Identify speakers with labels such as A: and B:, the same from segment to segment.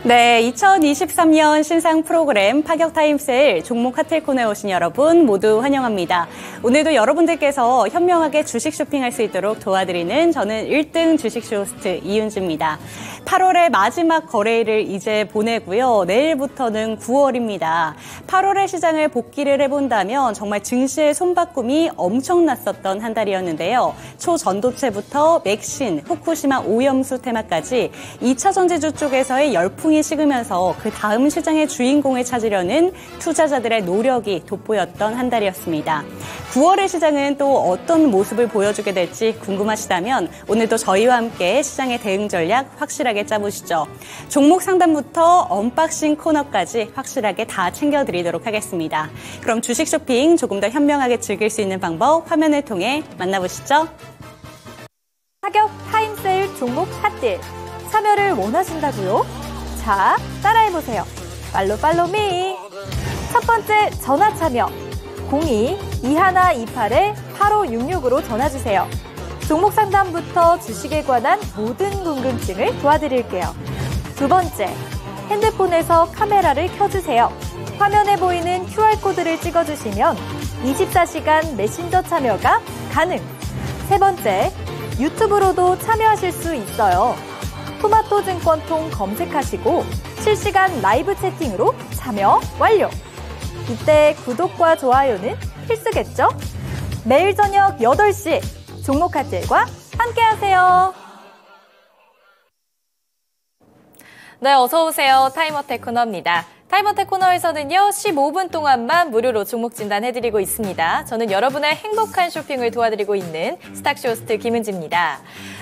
A: 네, 2023년 신상 프로그램 파격 타임세일 종목 핫딜 코너에 오신 여러분 모두 환영합니다. 오늘도 여러분들께서 현명하게 주식 쇼핑할 수 있도록 도와드리는 저는 1등 주식쇼 호스트 이윤지입니다. 8월의 마지막 거래일을 이제 보내고요. 내일부터는 9월입니다. 8월의 시장을 복기를 해본다면 정말 증시의 손바꿈이 엄청났었던 한 달이었는데요. 초전도체부터 맥신, 후쿠시마 오염수 테마까지 2차 전지주 쪽에서의 열풍이 식으면서 그 다음 시장의 주인공을 찾으려는 투자자들의 노력이 돋보였던 한 달이었습니다. 9월의 시장은 또 어떤 모습을 보여주게 될지 궁금하시다면 오늘도 저희와 함께 시장의 대응 전략 확실하게 짜보시죠. 종목 상담부터 언박싱 코너까지 확실하게 다 챙겨드리도록 하겠습니다. 그럼 주식 쇼핑 조금 더 현명하게 즐길 수 있는 방법 화면을 통해 만나보시죠.
B: 파격 타임세일 종목 핫딜 참여를 원하신다고요? 자, 따라해보세요. 팔로미. 첫 번째 전화 참여 02-2128-8566으로 전화주세요. 종목 상담부터 주식에 관한 모든 궁금증을 도와드릴게요. 두 번째, 핸드폰에서 카메라를 켜주세요. 화면에 보이는 QR코드를 찍어주시면 24시간 메신저 참여가 가능. 세 번째, 유튜브로도 참여하실 수 있어요. 토마토증권통 검색하시고 실시간 라이브 채팅으로 참여 완료. 이때 구독과 좋아요는 필수겠죠? 매일 저녁 8시 종목 핫딜과 함께하세요.
C: 네, 어서 오세요. 타임어택 코너입니다. 타임어택 코너에서는요, 15분 동안만 무료로 종목 진단해드리고 있습니다. 저는 여러분의 행복한 쇼핑을 도와드리고 있는 스탁쇼 호스트 김은지입니다.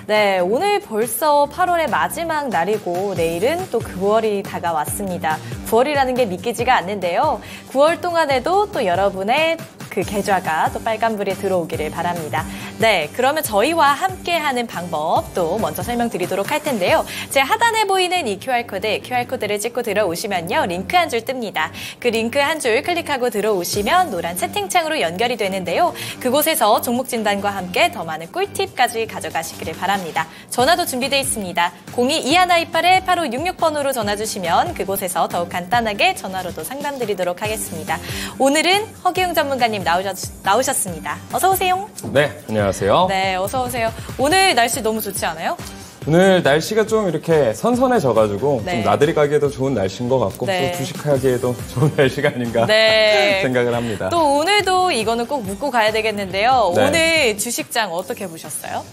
C: 네, 오늘 벌써 8월의 마지막 날이고 내일은 또 9월이 다가왔습니다. 9월이라는 게 믿기지가 않는데요. 9월 동안에도 또 여러분의 그 계좌가 또 빨간불이 들어오기를 바랍니다. 네, 그러면 저희와 함께하는 방법 또 먼저 설명드리도록 할 텐데요. 제 하단에 보이는 이 QR코드를 찍고 들어오시면요. 링크 한 줄 뜹니다. 그 링크 한 줄 클릭하고 들어오시면 노란 채팅창으로 연결이 되는데요. 그곳에서 종목 진단과 함께 더 많은 꿀팁까지 가져가시기를 바랍니다. 전화도 준비되어 있습니다. 02-2128-8566번으로 전화 주시면 그곳에서 더욱 간단하게 전화로도 상담드리도록 하겠습니다. 오늘은 허기웅 전문가님 나오셨습니다. 어서 오세요.
D: 네, 안녕하세요.
C: 네, 어서 오세요. 오늘 날씨 너무 좋지 않아요?
D: 오늘 날씨가 좀 이렇게 선선해져가지고
C: 네.
D: 좀 나들이 가기에도 좋은 날씨인 것 같고
C: 네.
D: 또 주식하기에도 좋은 날씨가 아닌가
C: 네.
D: 생각을 합니다.
C: 또 오늘도 이거는 꼭 묻고 가야 되겠는데요.
D: 네.
C: 오늘 주식장 어떻게 보셨어요?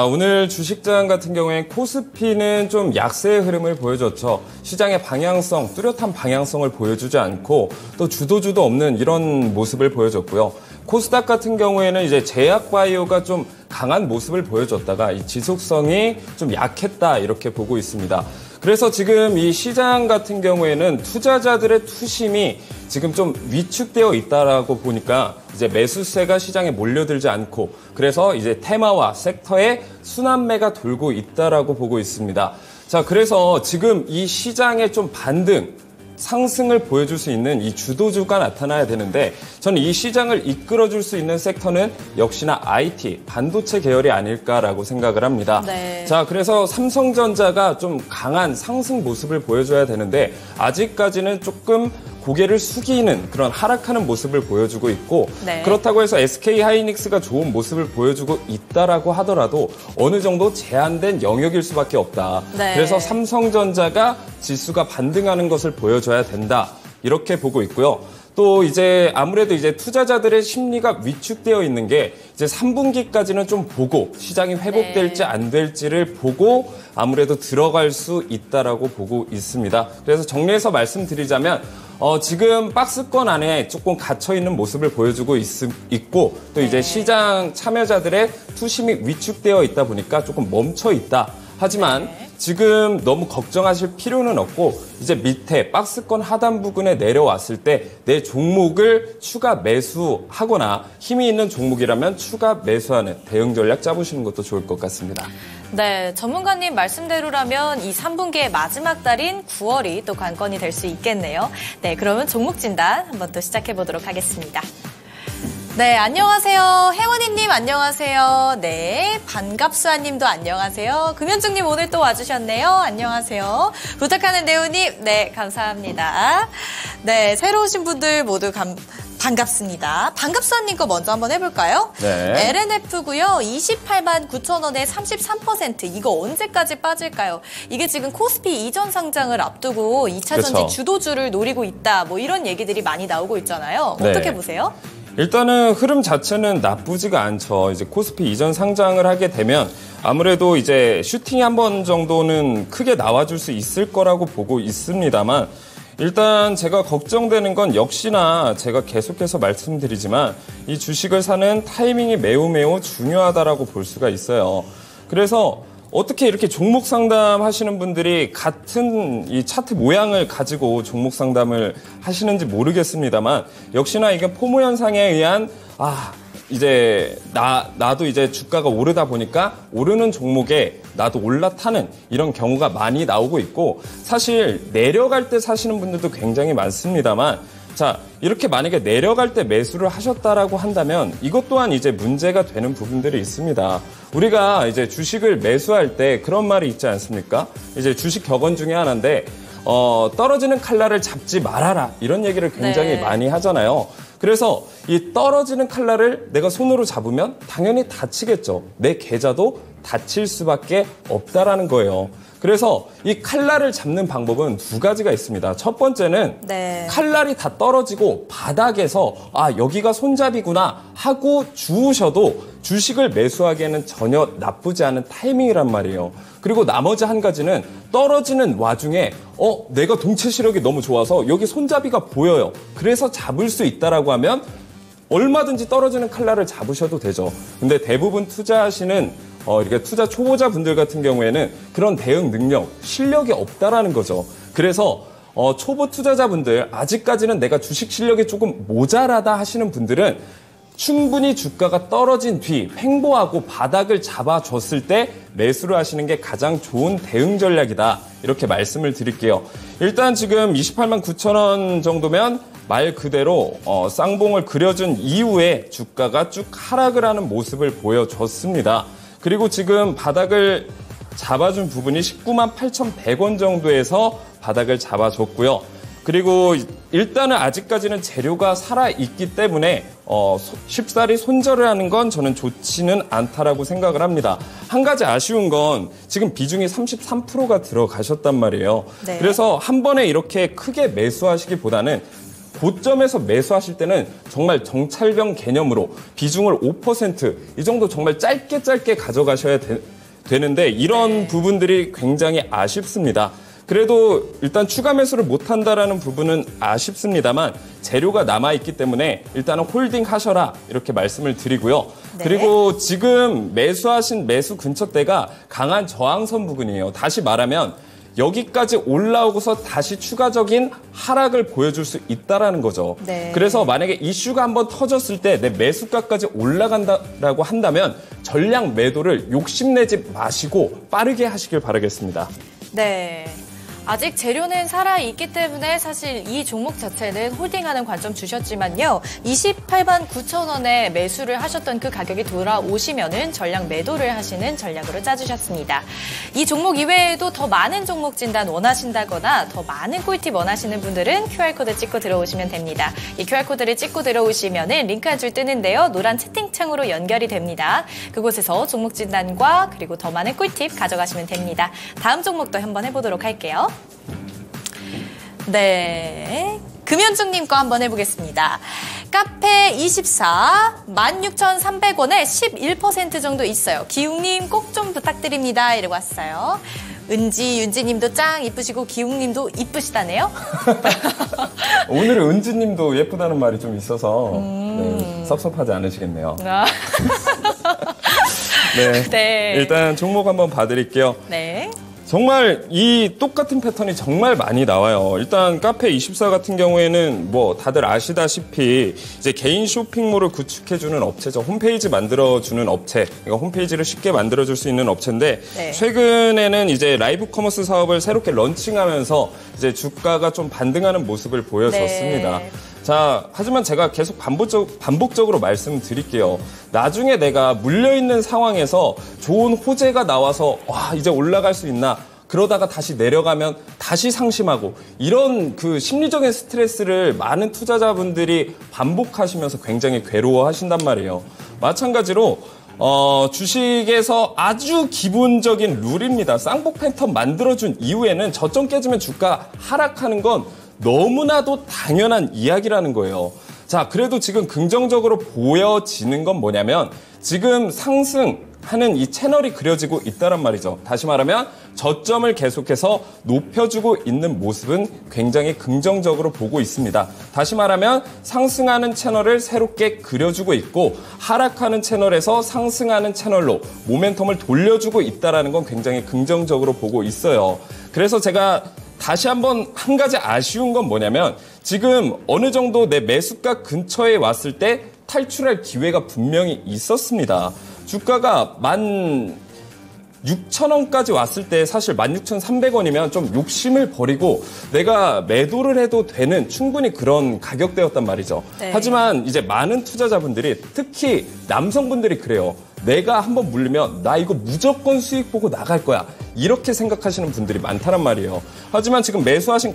D: 오늘 주식장 같은 경우에 코스피는 좀 약세의 흐름을 보여줬죠. 시장의 방향성, 뚜렷한 방향성을 보여주지 않고 또 주도주도 없는 이런 모습을 보여줬고요. 코스닥 같은 경우에는 이제 제약바이오가 좀 강한 모습을 보여줬다가 이 지속성이 좀 약했다 이렇게 보고 있습니다. 그래서 지금 이 시장 같은 경우에는 투자자들의 투심이 지금 좀 위축되어 있다라고 보니까 이제 매수세가 시장에 몰려들지 않고 그래서 이제 테마와 섹터에 순환매가 돌고 있다라고 보고 있습니다. 자, 그래서 지금 이 시장의 좀 반등 상승을 보여줄 수 있는 이 주도주가 나타나야 되는데 저는 이 시장을 이끌어줄 수 있는 섹터는 역시나 IT, 반도체 계열이 아닐까라고 생각을 합니다.
C: 네.
D: 자, 그래서 삼성전자가 좀 강한 상승 모습을 보여줘야 되는데 아직까지는 조금 고개를 숙이는 그런 하락하는 모습을 보여주고 있고
C: 네.
D: 그렇다고 해서 SK하이닉스가 좋은 모습을 보여주고 있다라고 하더라도 어느 정도 제한된 영역일 수밖에 없다.
C: 네.
D: 그래서 삼성전자가 지수가 반등하는 것을 보여줘야 된다. 이렇게 보고 있고요. 또 이제 아무래도 이제 투자자들의 심리가 위축되어 있는 게 이제 3분기까지는 좀 보고 시장이 회복될지 안 될지를 보고 아무래도 들어갈 수 있다라고 보고 있습니다. 그래서 정리해서 말씀드리자면 지금 박스권 안에 조금 갇혀있는 모습을 보여주고 있고 또 이제 시장 참여자들의 투심이 위축되어 있다 보니까 조금 멈춰 있다. 하지만 지금 너무 걱정하실 필요는 없고 이제 밑에 박스권 하단 부근에 내려왔을 때 내 종목을 추가 매수하거나 힘이 있는 종목이라면 추가 매수하는 대응 전략 짜보시는 것도 좋을 것 같습니다.
C: 네, 전문가님 말씀대로라면 이 3분기의 마지막 달인 9월이 또 관건이 될 수 있겠네요. 네, 그러면 종목 진단 한번 또 시작해 보도록 하겠습니다. 네, 안녕하세요. 혜원이님 안녕하세요. 네, 반갑수아님도 안녕하세요. 금현중님 오늘 또 와주셨네요. 안녕하세요. 부탁하는 대우님, 네, 감사합니다. 네, 새로 오신 분들 모두 반갑습니다. 반갑수아님 거 먼저 한번 해볼까요?
D: 네.
C: LNF고요. 28만 9천 원에 33%. 이거 언제까지 빠질까요? 이게 지금 코스피 이전 상장을 앞두고 2차 전지 주도주를 노리고 있다. 뭐 이런 얘기들이 많이 나오고 있잖아요. 어떻게
D: 네.
C: 보세요?
D: 일단은 흐름 자체는 나쁘지가 않죠. 이제 코스피 이전 상장을 하게 되면 아무래도 이제 슈팅이 한 번 정도는 크게 나와줄 수 있을 거라고 보고 있습니다만 일단 제가 걱정되는 건 역시나 제가 계속해서 말씀드리지만 이 주식을 사는 타이밍이 매우 중요하다라고 볼 수가 있어요. 그래서 어떻게 이렇게 종목 상담하시는 분들이 같은 이 차트 모양을 가지고 종목 상담을 하시는지 모르겠습니다만 역시나 이게 포모 현상에 의한 이제 나도 이제 주가가 오르다 보니까 오르는 종목에 나도 올라타는 이런 경우가 많이 나오고 있고 사실 내려갈 때 사시는 분들도 굉장히 많습니다만 자, 이렇게 만약에 내려갈 때 매수를 하셨다라고 한다면 이것 또한 이제 문제가 되는 부분들이 있습니다. 우리가 이제 주식을 매수할 때 그런 말이 있지 않습니까? 이제 주식 격언 중에 하나인데 떨어지는 칼날을 잡지 말아라 이런 얘기를 굉장히 많이 하잖아요. 그래서 이 떨어지는 칼날을 내가 손으로 잡으면 당연히 다치겠죠. 내 계좌도 다칠 수밖에 없다라는 거예요. 그래서 이 칼날을 잡는 방법은 두 가지가 있습니다. 첫 번째는 칼날이 다 떨어지고 바닥에서 여기가 손잡이구나 하고 주우셔도 주식을 매수하기에는 전혀 나쁘지 않은 타이밍이란 말이에요. 그리고 나머지 한 가지는 떨어지는 와중에 내가 동체 시력이 너무 좋아서 여기 손잡이가 보여요. 그래서 잡을 수 있다라고 하면 얼마든지 떨어지는 칼날을 잡으셔도 되죠. 근데 대부분 투자하시는 이렇게 투자 초보자 분들 같은 경우에는 그런 대응 능력, 실력이 없다라는 거죠. 그래서 초보 투자자분들 아직까지는 내가 주식 실력이 조금 모자라다 하시는 분들은 충분히 주가가 떨어진 뒤 횡보하고 바닥을 잡아줬을 때 매수를 하시는 게 가장 좋은 대응 전략이다. 이렇게 말씀을 드릴게요. 일단 지금 28만 9천 원 정도면 말 그대로 쌍봉을 그려준 이후에 주가가 쭉 하락을 하는 모습을 보여줬습니다. 그리고 지금 바닥을 잡아준 부분이 19만 8,100원 정도에서 바닥을 잡아줬고요. 그리고 일단은 아직까지는 재료가 살아있기 때문에 쉽사리 손절을 하는 건 저는 좋지는 않다라고 생각을 합니다. 한 가지 아쉬운 건 지금 비중이 33%가 들어가셨단 말이에요. 네. 그래서 한 번에 이렇게 크게 매수하시기보다는 고점에서 매수하실 때는 정말 정찰병 개념으로 비중을 5% 이 정도 정말 짧게 가져가셔야 되는데 이런 부분들이 굉장히 아쉽습니다. 그래도 일단 추가 매수를 못한다라는 부분은 아쉽습니다만 재료가 남아있기 때문에 일단은 홀딩 하셔라 이렇게 말씀을 드리고요. 그리고 지금 매수하신 매수 근처대가 강한 저항선 부근이에요. 다시 말하면 여기까지 올라오고서 다시 추가적인 하락을 보여줄 수 있다라는 거죠. 그래서 만약에 이슈가 한번 터졌을 때 내 매수가까지 올라간다라고 한다면 전량 매도를 욕심내지 마시고 빠르게 하시길 바라겠습니다.
C: 네. 아직 재료는 살아있기 때문에 사실 이 종목 자체는 홀딩하는 관점 주셨지만요. 28만 9천 원에 매수를 하셨던 그 가격이 돌아오시면은 전량 매도를 하시는 전략으로 짜주셨습니다. 이 종목 이외에도 더 많은 종목 진단 원하신다거나 더 많은 꿀팁 원하시는 분들은 QR코드 찍고 들어오시면 됩니다. 이 QR코드를 찍고 들어오시면은 링크 한 줄 뜨는데요. 노란 채팅창으로 연결이 됩니다. 그곳에서 종목 진단과 그리고 더 많은 꿀팁 가져가시면 됩니다. 다음 종목도 한번 해보도록 할게요. 네, 금현중님 거 한번 해보겠습니다. 카페24 16,300원에 11% 정도 있어요. 기웅님 꼭 좀 부탁드립니다. 이러고 왔어요. 윤지님도 짱 이쁘시고 기웅님도 이쁘시다네요.
D: 오늘은 은지님도 예쁘다는 말이 좀 있어서 네, 섭섭하지 않으시겠네요. 네, 일단 종목 한번 봐드릴게요.
C: 네.
D: 정말 이 똑같은 패턴이 정말 많이 나와요. 일단 카페24 같은 경우에는 뭐 다들 아시다시피 이제 개인 쇼핑몰을 구축해주는 업체죠. 홈페이지 만들어주는 업체. 그러니까 홈페이지를 쉽게 만들어줄 수 있는 업체인데 최근에는 이제 라이브 커머스 사업을 새롭게 런칭하면서 이제 주가가 좀 반등하는 모습을 보여줬습니다. 자, 하지만 제가 계속 반복적으로 말씀드릴게요. 나중에 내가 물려있는 상황에서 좋은 호재가 나와서 와, 이제 올라갈 수 있나? 그러다가 다시 내려가면 다시 상심하고 이런 그 심리적인 스트레스를 많은 투자자분들이 반복하시면서 굉장히 괴로워하신단 말이에요. 마찬가지로 주식에서 아주 기본적인 룰입니다. 쌍복 패턴 만들어준 이후에는 저점 깨지면 주가 하락하는 건 너무나도 당연한 이야기라는 거예요. 자, 그래도 지금 긍정적으로 보여지는 건 뭐냐면 지금 상승하는 이 채널이 그려지고 있다란 말이죠. 다시 말하면 저점을 계속해서 높여주고 있는 모습은 굉장히 긍정적으로 보고 있습니다. 다시 말하면 상승하는 채널을 새롭게 그려주고 있고 하락하는 채널에서 상승하는 채널로 모멘텀을 돌려주고 있다는 건 굉장히 긍정적으로 보고 있어요. 그래서 제가 다시 한번 한 가지 아쉬운 건 뭐냐면 지금 어느 정도 내 매수가 근처에 왔을 때 탈출할 기회가 분명히 있었습니다. 주가가 16,000원까지 왔을 때 사실 16,300원이면 좀 욕심을 버리고 내가 매도를 해도 되는 충분히 그런 가격대였단 말이죠. 네. 하지만 이제 많은 투자자분들이 특히 남성분들이 그래요. 내가 한번 물리면 나 이거 무조건 수익 보고 나갈 거야. 이렇게 생각하시는 분들이 많다란 말이에요. 하지만 지금 매수하신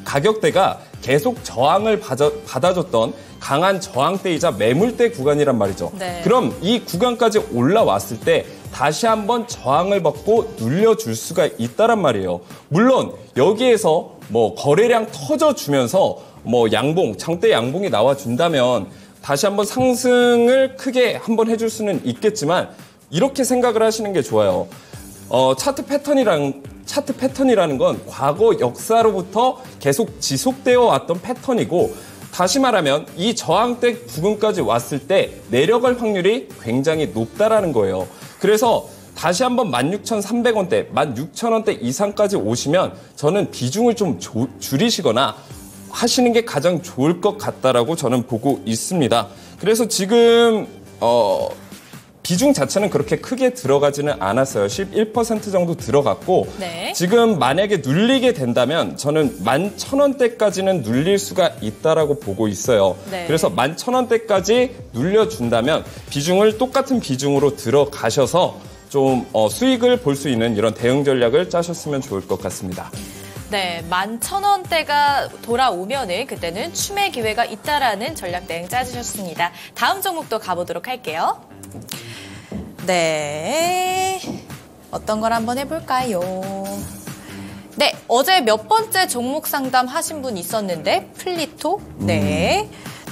D: 가격대가 계속 저항을 받아줬던 강한 저항대이자 매물대 구간이란 말이죠. 네. 그럼 이 구간까지 올라왔을 때 다시 한번 저항을 받고 눌려줄 수가 있다란 말이에요. 물론 여기에서 뭐 거래량 터져주면서 뭐 양봉, 장대 양봉이 나와준다면 다시 한번 상승을 크게 한번 해줄 수는 있겠지만 이렇게 생각을 하시는 게 좋아요. 차트 패턴이라는 건 과거 역사로부터 계속 지속되어 왔던 패턴이고 다시 말하면 이 저항대 부근까지 왔을 때 내려갈 확률이 굉장히 높다라는 거예요. 그래서 다시 한번 16,300원대, 16,000원대 이상까지 오시면 저는 비중을 좀 줄이시거나 하시는 게 가장 좋을 것 같다라고 저는 보고 있습니다. 그래서 지금 비중 자체는 그렇게 크게 들어가지는 않았어요. 11% 정도 들어갔고 네. 지금 만약에 눌리게 된다면 저는 11,000원대까지는 눌릴 수가 있다라고 보고 있어요. 네. 그래서 11,000원대까지 눌려준다면 비중을 똑같은 비중으로 들어가셔서 좀 수익을 볼 수 있는 이런 대응 전략을 짜셨으면 좋을 것 같습니다.
C: 네, 11,000원대가 돌아오면은 그때는 추매 기회가 있다라는 전략 대응 짜주셨습니다. 다음 종목도 가보도록 할게요. 네, 어떤 걸 한번 해볼까요? 네, 어제 몇 번째 종목 상담 하신 분 있었는데 플리토? 네.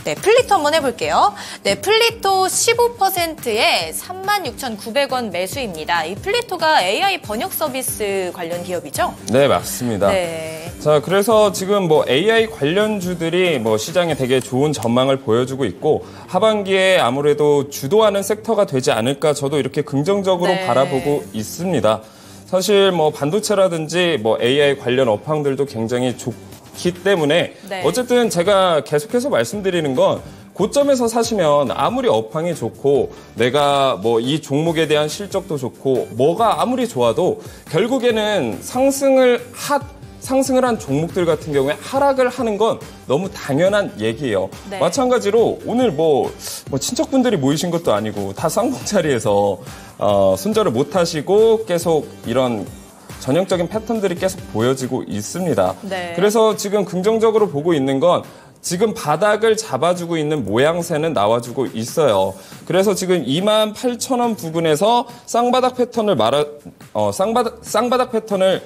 C: 네, 플리토 한번 해볼게요. 네, 플리토 15%에 36,900원 매수입니다. 이 플리토가 AI 번역 서비스 관련 기업이죠?
D: 네, 맞습니다. 네. 자, 그래서 지금 뭐 AI 관련주들이 뭐 시장에 되게 좋은 전망을 보여주고 있고 하반기에 아무래도 주도하는 섹터가 되지 않을까 저도 이렇게 긍정적으로 네. 바라보고 있습니다. 사실 뭐 반도체라든지 뭐 AI 관련 업황들도 굉장히 좋기 때문에 네. 어쨌든 제가 계속해서 말씀드리는 건 고점에서 사시면 아무리 업황이 좋고 내가 뭐 이 종목에 대한 실적도 좋고 뭐가 아무리 좋아도 결국에는 상승을 한 종목들 같은 경우에 하락을 하는 건 너무 당연한 얘기예요. 네. 마찬가지로 오늘 뭐 친척분들이 모이신 것도 아니고 다 쌍봉 자리에서 손절을 못 하시고 계속 이런 전형적인 패턴들이 계속 보여지고 있습니다. 네. 그래서 지금 긍정적으로 보고 있는 건 지금 바닥을 잡아주고 있는 모양새는 나와주고 있어요. 그래서 지금 28,000원 부근에서 쌍바닥 패턴을 쌍바닥 패턴을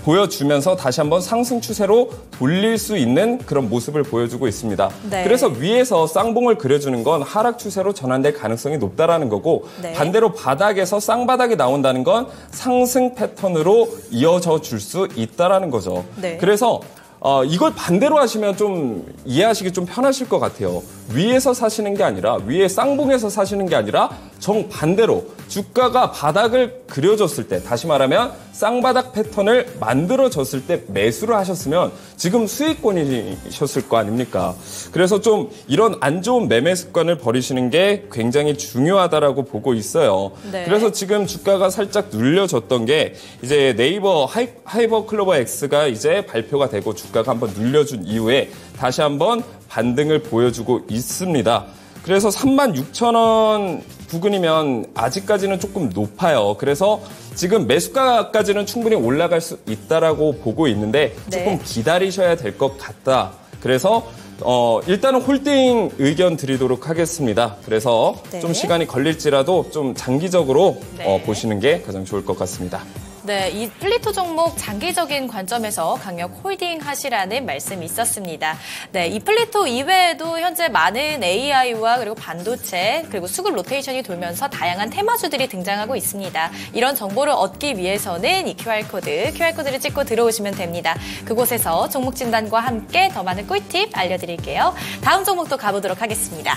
D: 보여주면서 다시 한번 상승 추세로 돌릴 수 있는 그런 모습을 보여주고 있습니다. 네. 그래서 위에서 쌍봉을 그려주는 건 하락 추세로 전환될 가능성이 높다라는 거고 네. 반대로 바닥에서 쌍바닥이 나온다는 건 상승 패턴으로 이어져 줄 수 있다라는 거죠. 네. 그래서 이걸 반대로 하시면 좀 이해하시기 좀 편하실 것 같아요. 위에서 사시는 게 아니라 위에 쌍봉에서 사시는 게 아니라 정반대로 주가가 바닥을 그려줬을 때 다시 말하면 쌍바닥 패턴을 만들어줬을 때 매수를 하셨으면 지금 수익권이셨을 거 아닙니까? 그래서 좀 이런 안 좋은 매매 습관을 버리시는 게 굉장히 중요하다라고 보고 있어요. 네. 그래서 지금 주가가 살짝 눌려졌던 게 이제 네이버 하이버 클로버 X가 이제 발표가 되고 주가가 한번 눌려준 이후에 다시 한번 반등을 보여주고 있습니다. 그래서 36,000원 부근이면 아직까지는 조금 높아요. 그래서 지금 매수가까지는 충분히 올라갈 수 있다라고 보고 있는데 조금 기다리셔야 될 것 같다. 그래서 일단은 홀딩 의견 드리도록 하겠습니다. 그래서 좀 시간이 걸릴지라도 좀 장기적으로 보시는 게 가장 좋을 것 같습니다.
C: 네, 이 플리토 종목 장기적인 관점에서 강력 홀딩 하시라는 말씀이 있었습니다. 네, 이 플리토 이외에도 현재 많은 AI와 그리고 반도체 그리고 수급 로테이션이 돌면서 다양한 테마주들이 등장하고 있습니다. 이런 정보를 얻기 위해서는 이 QR코드를 찍고 들어오시면 됩니다. 그곳에서 종목 진단과 함께 더 많은 꿀팁 알려드릴게요. 다음 종목도 가보도록 하겠습니다.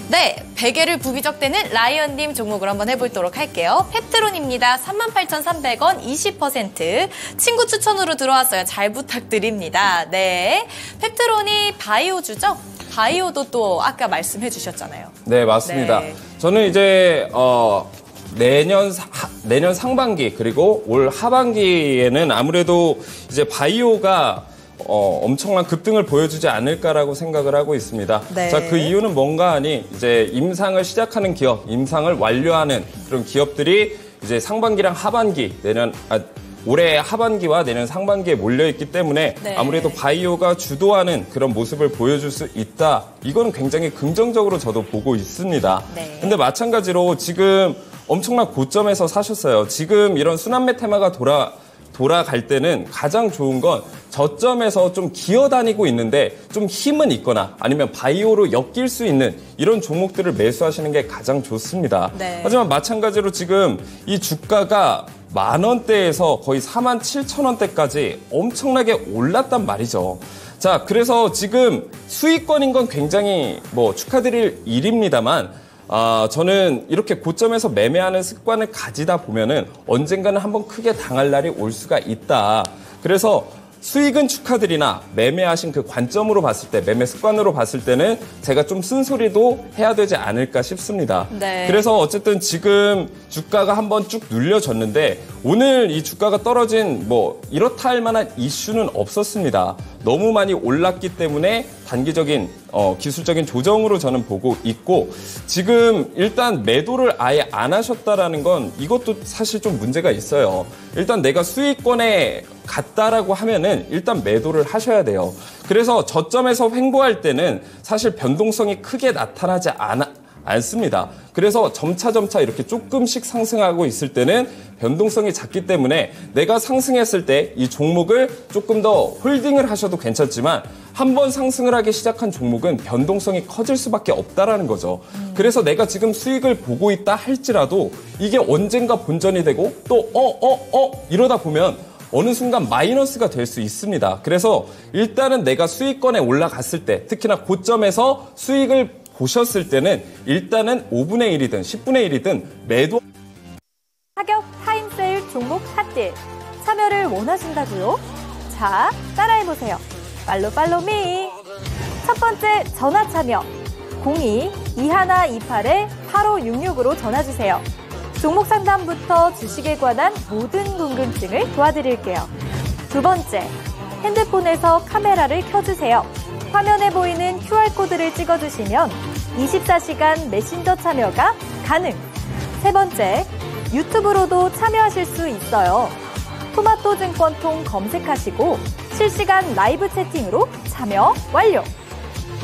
C: 네, 베개를 부비적대는 라이언님 종목을 한번 해보도록 할게요. 펩트론입니다. 38,300원 20%. 친구 추천으로 들어왔어요. 잘 부탁드립니다. 네, 펩트론이 바이오주죠? 바이오도 또 아까 말씀해 주셨잖아요.
D: 네, 맞습니다.
C: 네.
D: 저는 이제 내년 상반기 그리고 올 하반기에는 아무래도 이제 바이오가 엄청난 급등을 보여주지 않을까라고 생각을 하고 있습니다.
C: 네.
D: 자, 그 이유는 뭔가 하니 이제 임상을 시작하는 기업, 임상을 완료하는 그런 기업들이 이제 상반기랑 하반기, 올해 하반기와 내년 상반기에 몰려있기 때문에 아무래도 바이오가 주도하는 그런 모습을 보여줄 수 있다. 이거는 굉장히 긍정적으로 저도 보고 있습니다. 근데 마찬가지로 지금 엄청난 고점에서 사셨어요. 지금 이런 순환매 테마가 돌아갈 때는 가장 좋은 건 저점에서 좀 기어다니고 있는데 좀 힘은 있거나 아니면 바이오로 엮일 수 있는 이런 종목들을 매수하시는 게 가장 좋습니다. 하지만 마찬가지로 지금 이 주가가 10,000원대에서 거의 47,000원대까지 엄청나게 올랐단 말이죠. 자, 그래서 지금 수익권인 건 굉장히 축하드릴 일입니다만 저는 이렇게 고점에서 매매하는 습관을 가지다 보면은 언젠가는 한번 크게 당할 날이 올 수가 있다. 그래서 수익은 축하드리나 매매하신 그 관점으로 봤을 때, 매매 습관으로 봤을 때는 제가 좀 쓴소리도 해야 되지 않을까 싶습니다. 그래서 어쨌든 지금 주가가 한번 쭉 눌려졌는데 오늘 이 주가가 떨어진 이렇다 할 만한 이슈는 없었습니다. 너무 많이 올랐기 때문에 단기적인 기술적인 조정으로 저는 보고 있고 지금 일단 매도를 아예 안 하셨다라는 건 이것도 사실 좀 문제가 있어요. 일단 내가 수익권에 갔다라고 하면은 일단 매도를 하셔야 돼요. 그래서 저점에서 횡보할 때는 사실 변동성이 크게 나타나지 않습니다. 그래서 점차 이렇게 조금씩 상승하고 있을 때는 변동성이 작기 때문에 내가 상승했을 때 이 종목을 조금 더 홀딩을 하셔도 괜찮지만 한번 상승을 하기 시작한 종목은 변동성이 커질 수밖에 없다라는 거죠. 그래서 내가 지금 수익을 보고 있다 할지라도 이게 언젠가 본전이 되고 또 이러다 보면 어느 순간 마이너스가 될 수 있습니다. 그래서 일단은 내가 수익권에 올라갔을 때 특히나 고점에서 수익을 보셨을 때는 일단은 5분의 1이든 10분의 1이든 매도
B: 파격 타임세일 종목 핫딜 참여를 원하신다고요? 자, 따라해보세요. 팔로미. 첫 번째 전화 참여 02-2128-8566으로 전화주세요. 종목 상담부터 주식에 관한 모든 궁금증을 도와드릴게요. 두 번째, 핸드폰에서 카메라를 켜주세요. 화면에 보이는 QR코드를 찍어주시면 24시간 메신저 참여가 가능. 세 번째, 유튜브로도 참여하실 수 있어요. 토마토 증권통 검색하시고 실시간 라이브 채팅으로 참여 완료.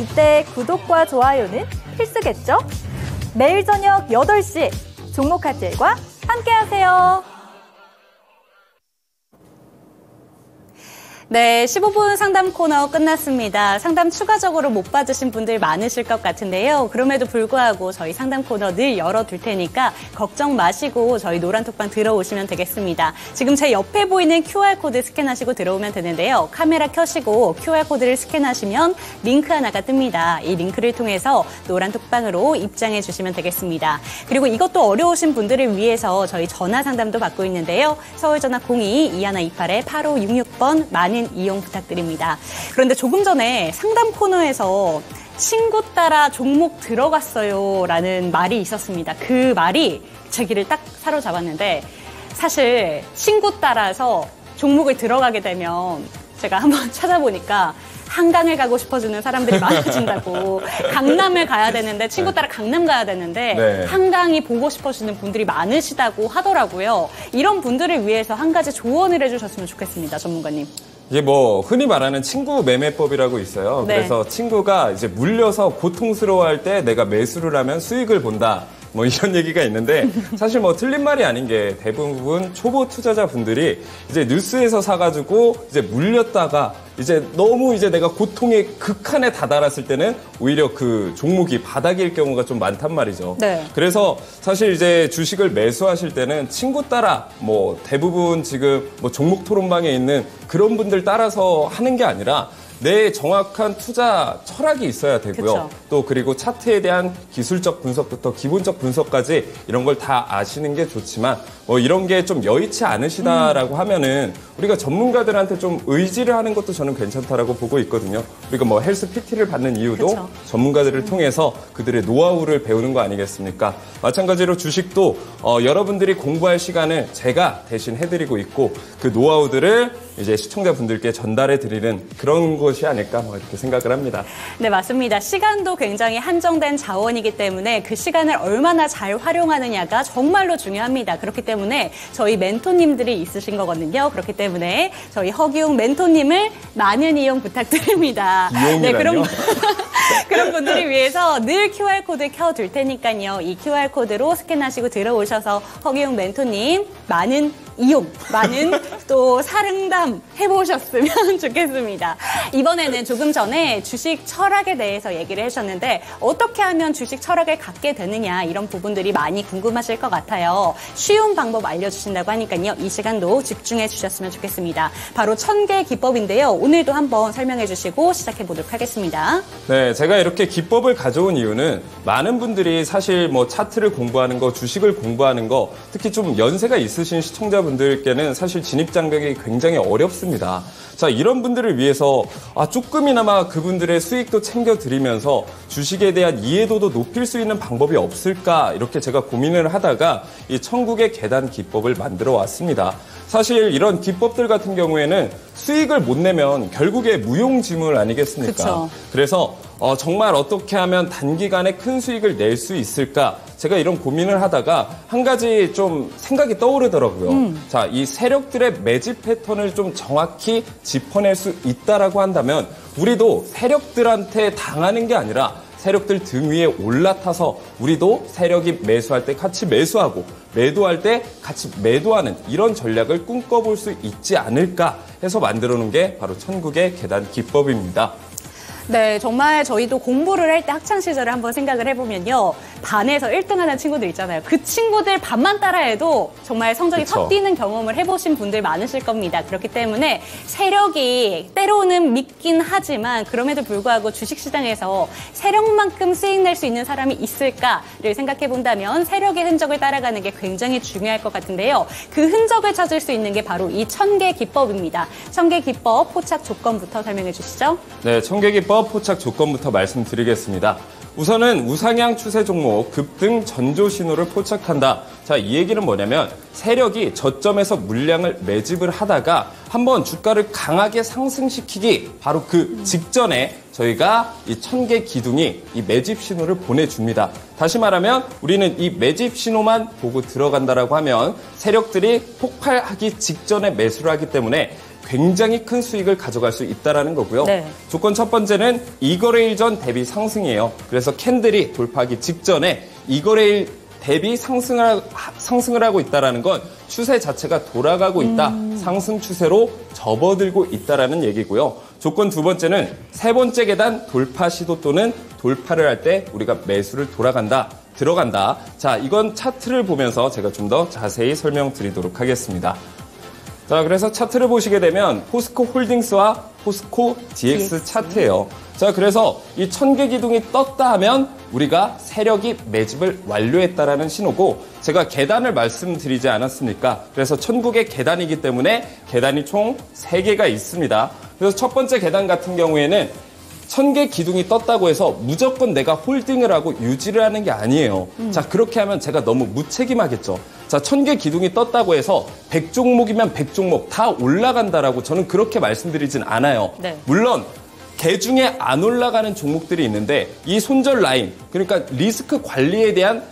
B: 이때 구독과 좋아요는 필수겠죠? 매일 저녁 8시 종목 핫딜과 함께하세요.
A: 네, 15분 상담 코너 끝났습니다. 상담 추가적으로 못 받으신 분들 많으실 것 같은데요. 그럼에도 불구하고 저희 상담 코너 늘 열어둘 테니까 걱정 마시고 저희 노란톡방 들어오시면 되겠습니다. 지금 제 옆에 보이는 QR코드 스캔하시고 들어오면 되는데요. 카메라 켜시고 QR코드를 스캔하시면 링크 하나가 뜹니다. 이 링크를 통해서 노란톡방으로 입장해 주시면 되겠습니다. 그리고 이것도 어려우신 분들을 위해서 저희 전화 상담도 받고 있는데요. 서울전화 02-2128-8566번 많은 이용 부탁드립니다. 그런데 조금 전에 상담 코너에서 친구 따라 종목 들어갔어요 라는 말이 있었습니다. 그 말이 제 귀를 딱 사로잡았는데 사실 친구 따라서 종목을 들어가게 되면 제가 한번 찾아보니까 한강을 가고 싶어지는 사람들이 많아진다고. 강남을 가야 되는데 친구 따라 강남 가야 되는데
D: 네.
A: 한강이 보고 싶어지는 분들이 많으시다고 하더라고요. 이런 분들을 위해서 한 가지 조언을 해주셨으면 좋겠습니다, 전문가님.
D: 이게 뭐 흔히 말하는 친구 매매법이라고 있어요.
A: 네.
D: 그래서 친구가 이제 물려서 고통스러워할 때 내가 매수를 하면 수익을 본다. 뭐 이런 얘기가 있는데 사실 뭐 틀린 말이 아닌 게 대부분 초보 투자자분들이 이제 뉴스에서 사가지고 이제 물렸다가 이제 너무 이제 내가 고통의 극한에 다다랐을 때는 오히려 그 종목이 바닥일 경우가 좀 많단 말이죠.
A: 네.
D: 그래서 사실 이제 주식을 매수하실 때는 친구 따라 뭐 대부분 지금 뭐 종목 토론방에 있는 그런 분들 따라서 하는 게 아니라 내 정확한 투자 철학이 있어야 되고요.
A: 그쵸.
D: 또 그리고 차트에 대한 기술적 분석부터 기본적 분석까지 이런 걸 다 아시는 게 좋지만 뭐 이런 게 좀 여의치 않으시다라고 하면은 우리가 전문가들한테 좀 의지를 하는 것도 저는 괜찮다라고 보고 있거든요. 우리가 뭐 헬스 PT를 받는 이유도
A: 그쵸.
D: 전문가들을 통해서 그들의 노하우를 배우는 거 아니겠습니까? 마찬가지로 주식도 여러분들이 공부할 시간을 제가 대신 해드리고 있고 그 노하우들을 이제 시청자분들께 전달해 드리는 그런 것이 아닐까 뭐 이렇게 생각을 합니다.
A: 네, 맞습니다. 시간도 굉장히 한정된 자원이기 때문에 그 시간을 얼마나 잘 활용하느냐가 정말로 중요합니다. 그렇기 때문에 저희 멘토님들이 있으신 거거든요. 그렇기 때문에 저희 허기웅 멘토님을 많은 이용 부탁드립니다.
D: 이용이라뇨?
A: 그럼 그런 분들을 위해서 늘 QR코드 켜둘 테니까요. 이 QR코드로 스캔하시고 들어오셔서 허기웅 멘토님 많은 이용, 많은 또 사릉담 해보셨으면 좋겠습니다. 이번에는 조금 전에 주식 철학에 대해서 얘기를 해주셨는데 어떻게 하면 주식 철학을 갖게 되느냐 이런 부분들이 많이 궁금하실 것 같아요. 쉬운 방법 알려주신다고 하니까요. 이 시간도 집중해 주셨으면 좋겠습니다. 바로 1000개 기법인데요. 오늘도 한번 설명해 주시고 시작해 보도록 하겠습니다.
D: 네, 제가 이렇게 기법을 가져온 이유는 많은 분들이 사실 뭐 차트를 공부하는 거, 주식을 공부하는 거, 특히 좀 연세가 있으신 시청자분들께는 사실 진입 장벽이 굉장히 어렵습니다. 자, 이런 분들을 위해서 조금이나마 그분들의 수익도 챙겨드리면서 주식에 대한 이해도도 높일 수 있는 방법이 없을까 이렇게 제가 고민을 하다가 이 천국의 계단 기법을 만들어 왔습니다. 사실 이런 기법들 같은 경우에는 수익을 못 내면 결국에 무용지물 아니겠습니까?
A: 그쵸.
D: 그래서 정말 어떻게 하면 단기간에 큰 수익을 낼 수 있을까? 제가 이런 고민을 하다가 한 가지 좀 생각이 떠오르더라고요. 자, 이 세력들의 매집 패턴을 좀 정확히 짚어낼 수 있다라고 한다면 우리도 세력들한테 당하는 게 아니라 세력들 등 위에 올라타서 우리도 세력이 매수할 때 같이 매수하고 매도할 때 같이 매도하는 이런 전략을 꿈꿔볼 수 있지 않을까 해서 만들어 놓은 게 바로 천국의 계단 기법입니다.
A: 네, 정말 저희도 공부를 할 때 학창시절을 한번 생각을 해보면요. 반에서 1등하는 친구들 있잖아요. 그 친구들 반만 따라해도 정말 성적이
D: 그쵸.
A: 턱 뛰는 경험을 해보신 분들 많으실 겁니다. 그렇기 때문에 세력이 때로는 믿긴 하지만 그럼에도 불구하고 주식시장에서 세력만큼 수익 낼 수 있는 사람이 있을까를 생각해 본다면 세력의 흔적을 따라가는 게 굉장히 중요할 것 같은데요. 그 흔적을 찾을 수 있는 게 바로 이 1000개 기법입니다. 1000개 기법 포착 조건부터 설명해 주시죠.
D: 네, 1000개 기법 포착 조건부터 말씀드리겠습니다. 우선은 우상향 추세 종목 급등 전조 신호를 포착한다. 자, 이 얘기는 뭐냐면 세력이 저점에서 물량을 매집을 하다가 한번 주가를 강하게 상승시키기 바로 그 직전에 저희가 이 1000개 기둥이 이 매집 신호를 보내줍니다. 다시 말하면 우리는 이 매집 신호만 보고 들어간다라고 하면 세력들이 폭발하기 직전에 매수를 하기 때문에 굉장히 큰 수익을 가져갈 수 있다는 거고요.
A: 네.
D: 조건 첫 번째는 이거래일 전 대비 상승이에요. 그래서 캔들이 돌파하기 직전에 이거래일 대비 상승을 하고 있다는 건 추세 자체가 돌아가고 있다. 상승 추세로 접어들고 있다는 얘기고요. 조건 두 번째는 세 번째 계단 돌파 시도 또는 돌파를 할 때 우리가 매수를 들어간다. 자, 이건 차트를 보면서 제가 좀 더 자세히 설명드리도록 하겠습니다. 자, 그래서 차트를 보시게 되면 포스코 홀딩스와 포스코 DX 차트예요. 자, 그래서 이 1000개 기둥이 떴다 하면 우리가 세력이 매집을 완료했다라는 신호고 제가 계단을 말씀드리지 않았습니까? 그래서 천국의 계단이기 때문에 계단이 총 3개가 있습니다. 그래서 첫 번째 계단 같은 경우에는 1000개 기둥이 떴다고 해서 무조건 내가 홀딩을 하고 유지를 하는 게 아니에요. 자, 그렇게 하면 제가 너무 무책임하겠죠. 자, 1000개 기둥이 떴다고 해서 100종목이면 100종목 다 올라간다라고 저는 그렇게 말씀드리진 않아요.
A: 네.
D: 물론 개중에 안 올라가는 종목들이 있는데 이 손절 라인, 그러니까 리스크 관리에 대한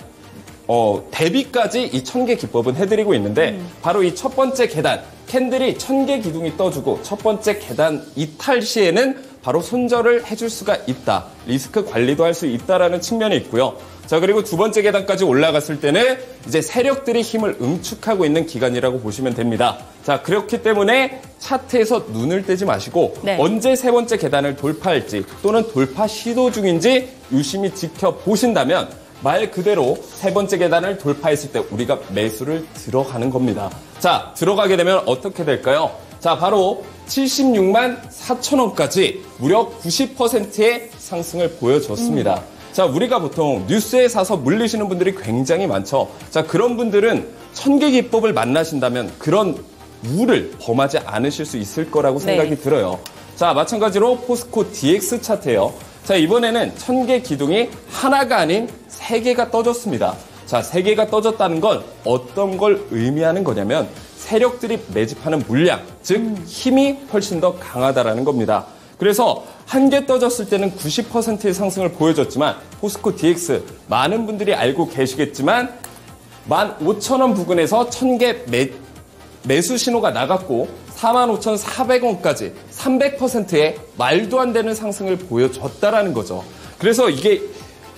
D: 대비까지 이 1000개 기법은 해드리고 있는데 바로 이 첫 번째 계단, 캔들이 1000개 기둥이 떠주고 첫 번째 계단 이탈 시에는 바로 손절을 해줄 수가 있다. 리스크 관리도 할 수 있다라는 측면이 있고요. 자, 그리고 두 번째 계단까지 올라갔을 때는 이제 세력들이 힘을 응축하고 있는 기간이라고 보시면 됩니다. 자, 그렇기 때문에 차트에서 눈을 떼지 마시고
A: 네.
D: 언제 세 번째 계단을 돌파할지 또는 돌파 시도 중인지 유심히 지켜보신다면 말 그대로 세 번째 계단을 돌파했을 때 우리가 매수를 들어가는 겁니다. 자, 들어가게 되면 어떻게 될까요? 자, 바로 76만 4천 원까지 무려 90%의 상승을 보여줬습니다. 자, 우리가 보통 뉴스에 사서 물리시는 분들이 굉장히 많죠. 자, 그런 분들은 1000개 기법을 만나신다면 그런 우를 범하지 않으실 수 있을 거라고 생각이
A: 네.
D: 들어요. 자, 마찬가지로 포스코 DX 차트예요. 자, 이번에는 1000개 기둥이 하나가 아닌 3개가 떠졌습니다. 자, 3개가 떠졌다는 건 어떤 걸 의미하는 거냐면 세력들이 매집하는 물량, 즉 힘이 훨씬 더 강하다라는 겁니다. 그래서 한 개 떠졌을 때는 90%의 상승을 보여줬지만 포스코 DX 많은 분들이 알고 계시겠지만 15,000원 부근에서 1000개 매수 신호가 나갔고 45,400원까지 300%의 말도 안 되는 상승을 보여줬다라는 거죠. 그래서 이게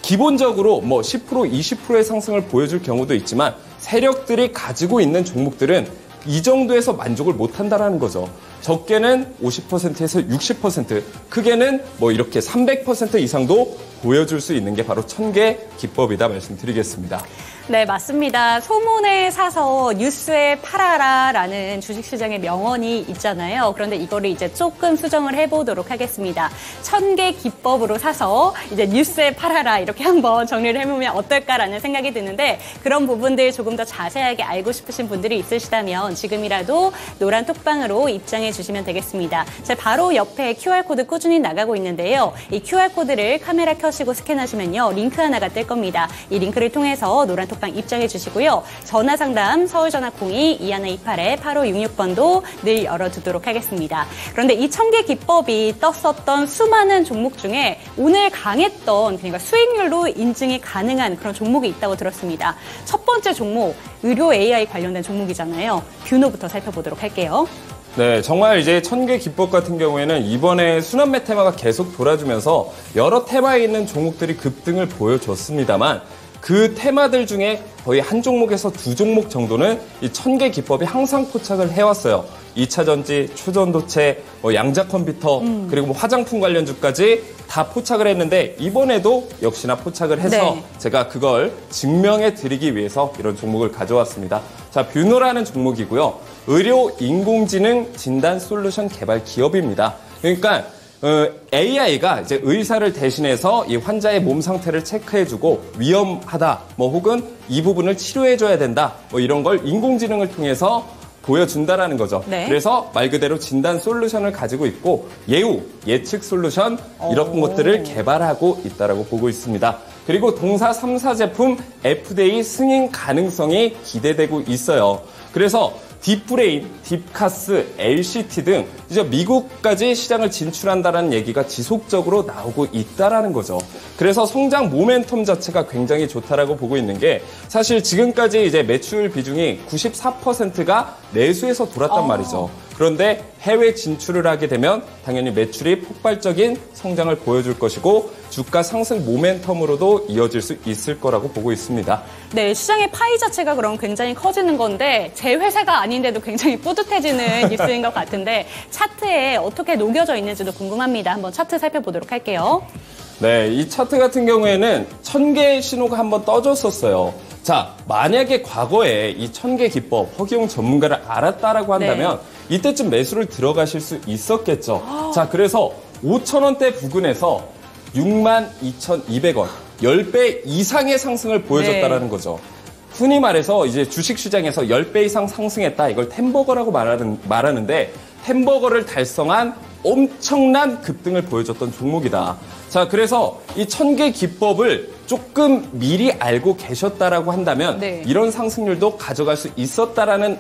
D: 기본적으로 뭐 10%, 20%의 상승을 보여줄 경우도 있지만 세력들이 가지고 있는 종목들은 이 정도에서 만족을 못한다라는 거죠. 적게는 50%에서 60%, 크게는 뭐 이렇게 300% 이상도 보여줄 수 있는 게 바로 1000개 기법이다 말씀드리겠습니다.
A: 네, 맞습니다. 소문에 사서 뉴스에 팔아라라는 주식시장의 명언이 있잖아요. 그런데 이거를 이제 조금 수정을 해보도록 하겠습니다. 1000개 기법으로 사서 이제 뉴스에 팔아라 이렇게 한번 정리를 해보면 어떨까라는 생각이 드는데 그런 부분들 조금 더 자세하게 알고 싶으신 분들이 있으시다면 지금이라도 노란 톡방으로 입장해 주시면 되겠습니다. 자, 바로 옆에 QR코드 꾸준히 나가고 있는데요. 이 QR코드를 카메라 켜시고 스캔하시면요. 링크 하나가 뜰 겁니다. 이 링크를 통해서 노란 톡방 입장해 주시고요. 전화 상담 서울전화 02-2128-8566번도 늘 열어두도록 하겠습니다. 그런데 이 1000개 기법이 떴었던 수많은 종목 중에 오늘 강했던 그러니까 수익률로 인증이 가능한 그런 종목이 있다고 들었습니다. 첫 번째 종목 의료 AI 관련된 종목이잖아요. 뷰노부터 살펴보도록 할게요.
D: 네, 정말 이제 1000개 기법 같은 경우에는 이번에 순환매 테마가 계속 돌아주면서 여러 테마에 있는 종목들이 급등을 보여줬습니다만 그 테마들 중에 거의 한 종목에서 두 종목 정도는 이 1000개 기법이 항상 포착을 해왔어요. 2차전지, 초전도체, 양자컴퓨터, 그리고 화장품 관련주까지 다 포착을 했는데 이번에도 역시나 포착을 해서
A: 네.
D: 제가 그걸 증명해 드리기 위해서 이런 종목을 가져왔습니다. 자, 뷰노라는 종목이고요. 의료 인공지능 진단 솔루션 개발 기업입니다. 그러니까 AI가 이제 의사를 대신해서 이 환자의 몸 상태를 체크해주고 위험하다, 뭐 혹은 이 부분을 치료해줘야 된다, 뭐 이런 걸 인공지능을 통해서 보여준다라는 거죠.
A: 네.
D: 그래서 말 그대로 진단 솔루션을 가지고 있고 예측 솔루션 이런 것들을 개발하고 있다라고 보고 있습니다. 그리고 동사 3사 제품 FDA 승인 가능성이 기대되고 있어요. 그래서 딥브레인, 딥카스, LCT 등 이제 미국까지 시장을 진출한다는 얘기가 지속적으로 나오고 있다라는 거죠. 그래서 성장 모멘텀 자체가 굉장히 좋다라고 보고 있는 게 사실 지금까지 이제 매출 비중이 94%가 내수에서 돌았단 말이죠. 그런데 해외 진출을 하게 되면 당연히 매출이 폭발적인 성장을 보여줄 것이고 주가 상승 모멘텀으로도 이어질 수 있을 거라고 보고 있습니다.
A: 네, 시장의 파이 자체가 그럼 굉장히 커지는 건데 제 회사가 아닌데도 굉장히 뿌듯해지는 뉴스인 것 같은데 차트에 어떻게 녹여져 있는지도 궁금합니다. 한번 차트 살펴보도록 할게요.
D: 네, 이 차트 같은 경우에는 1000개의 신호가 한번 떠줬었어요. 자, 만약에 과거에 이 1000개 기법, 허기용 전문가를 알았다라고 한다면 이때쯤 매수를 들어가실 수 있었겠죠. 자, 그래서 5,000원대 부근에서 62,200원, 10배 이상의 상승을 보여줬다라는 거죠. 흔히 말해서 이제 주식시장에서 10배 이상 상승했다, 이걸 템버거라고 말하는데 템버거를 달성한 엄청난 급등을 보여줬던 종목이다. 자, 그래서 이 1000개 기법을 조금 미리 알고 계셨다라고 한다면 이런 상승률도 가져갈 수 있었다라는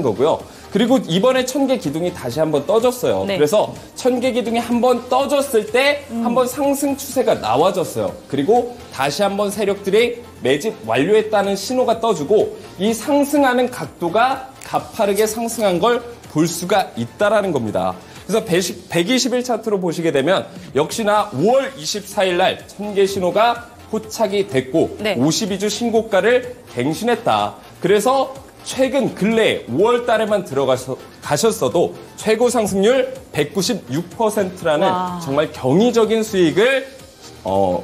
D: 거고요. 그리고 이번에 1000개 기둥이 다시 한번 떠졌어요. 그래서 천개 기둥이 한번 떠졌을 때 한번 상승 추세가 나와졌어요. 그리고 다시 한번 세력들이 매집 완료했다는 신호가 떠주고 이 상승하는 각도가 가파르게 상승한 걸 볼 수가 있다라는 겁니다. 그래서 120일 차트로 보시게 되면 역시나 5월 24일 날 천개 신호가 포착이 됐고
A: 네.
D: 52주 신고가를 갱신했다. 그래서 최근 근래에 5월 달에만 가셨어도 최고 상승률 196%라는 정말 경이적인 수익을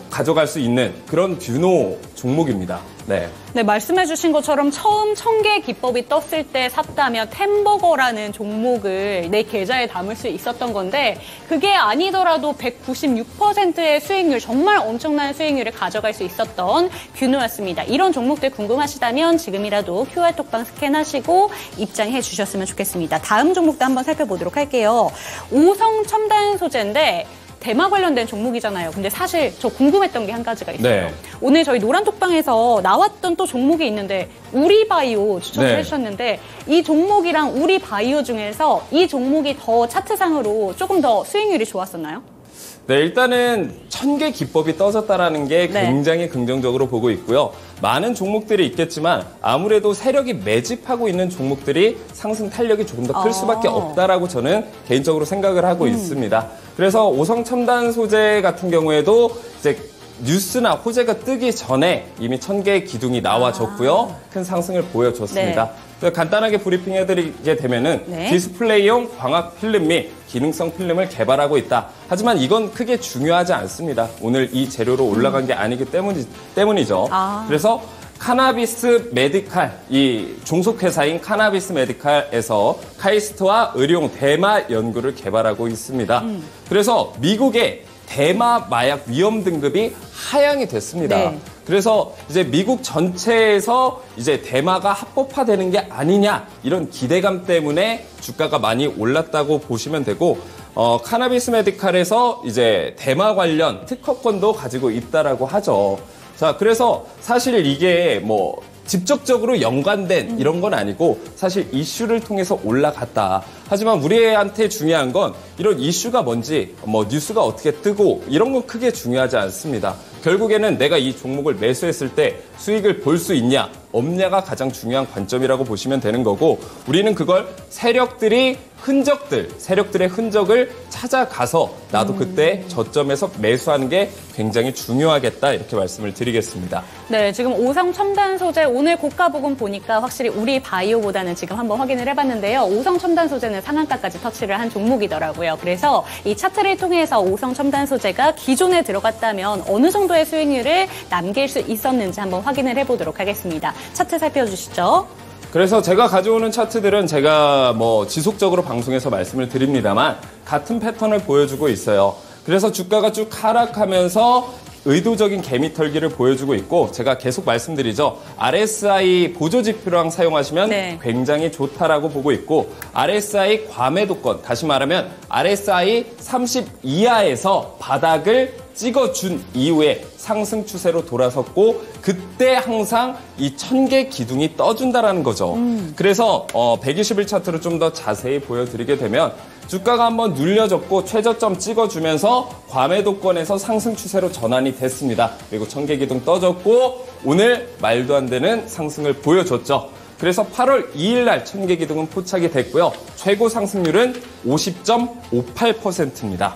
D: 가져갈 수 있는 그런 듀노 종목입니다.
A: 네, 말씀해주신 것처럼 처음 천개 기법이 떴을 때 샀다면 템버거라는 종목을 내 계좌에 담을 수 있었던 건데 그게 아니더라도 196%의 수익률, 정말 엄청난 수익률을 가져갈 수 있었던 균호였습니다. 이런 종목들 궁금하시다면 지금이라도 QR톡방 스캔하시고 입장해 주셨으면 좋겠습니다. 다음 종목도 한번 살펴보도록 할게요. 오성 첨단 소재인데 대마 관련된 종목이잖아요. 근데 사실 저 궁금했던 게 한 가지가 있어요.
D: 네.
A: 오늘 저희 노란톡방에서 나왔던 또 종목이 있는데 우리바이오 추천을
D: 네.
A: 해주셨는데 이 종목이랑 우리바이오 중에서 이 종목이 더 차트상으로 조금 더 수익률이 좋았었나요?
D: 네, 일단은 천개 기법이 떠졌다라는 게 굉장히 긍정적으로 보고 있고요. 많은 종목들이 있겠지만 아무래도 세력이 매집하고 있는 종목들이 상승 탄력이 조금 더 클 수밖에 없다라고 저는 개인적으로 생각을 하고 있습니다. 그래서 오성 첨단 소재 같은 경우에도 이제 뉴스나 호재가 뜨기 전에 이미 천개의 기둥이 나와졌고요. 큰 상승을 보여줬습니다. 그래서 간단하게 브리핑해드리게 되면은 디스플레이용 광학 필름 및 기능성 필름을 개발하고 있다. 하지만 이건 크게 중요하지 않습니다. 오늘 이 재료로 올라간 게 아니기 때문이죠. 그래서 카나비스 메디칼, 이 종속회사인 카나비스 메디칼에서 카이스트와 의료용 대마 연구를 개발하고 있습니다. 그래서 미국의 대마 마약 위험 등급이 하향이 됐습니다. 그래서 이제 미국 전체에서 이제 대마가 합법화되는 게 아니냐 이런 기대감 때문에 주가가 많이 올랐다고 보시면 되고 카나비스 메디칼에서 이제 대마 관련 특허권도 가지고 있다라고 하죠. 자, 그래서 사실 이게 뭐 직접적으로 연관된 이런 건 아니고 사실 이슈를 통해서 올라갔다. 하지만 우리한테 중요한 건 이런 이슈가 뭔지, 뭐 뉴스가 어떻게 뜨고 이런 건 크게 중요하지 않습니다. 결국에는 내가 이 종목을 매수했을 때 수익을 볼 수 있냐, 없냐가 가장 중요한 관점이라고 보시면 되는 거고 우리는 그걸 세력들의 흔적을 찾아가서 나도 그때 저점에서 매수하는 게 굉장히 중요하겠다 이렇게 말씀을 드리겠습니다.
A: 네, 지금 오성 첨단 소재 오늘 고가 부분 보니까 확실히 우리 바이오보다는 지금 한번 확인을 해봤는데요. 오성 첨단 소재는 상한가까지 터치를 한 종목이더라고요. 그래서 이 차트를 통해서 오성 첨단 소재가 기존에 들어갔다면 어느 정도의 수익률을 남길 수 있었는지 한번 확인을 해보도록 하겠습니다. 차트 살펴주시죠.
D: 그래서 제가 가져오는 차트들은 제가 뭐 지속적으로 방송에서 말씀을 드립니다만 같은 패턴을 보여주고 있어요. 그래서 주가가 쭉 하락하면서 의도적인 개미털기를 보여주고 있고 제가 계속 말씀드리죠. RSI 보조지표랑 사용하시면 굉장히 좋다라고 보고 있고 RSI 과매도권, 다시 말하면 RSI 30 이하에서 바닥을 찍어준 이후에 상승 추세로 돌아섰고 그때 항상 이 천개 기둥이 떠준다라는 거죠. 그래서 120일 차트로 좀 더 자세히 보여드리게 되면 주가가 한번 눌려졌고 최저점 찍어주면서 과매도권에서 상승 추세로 전환이 됐습니다. 그리고 천개 기둥 떠졌고 오늘 말도 안 되는 상승을 보여줬죠. 그래서 8월 2일 날 천개 기둥은 포착이 됐고요. 최고 상승률은 50.58%입니다.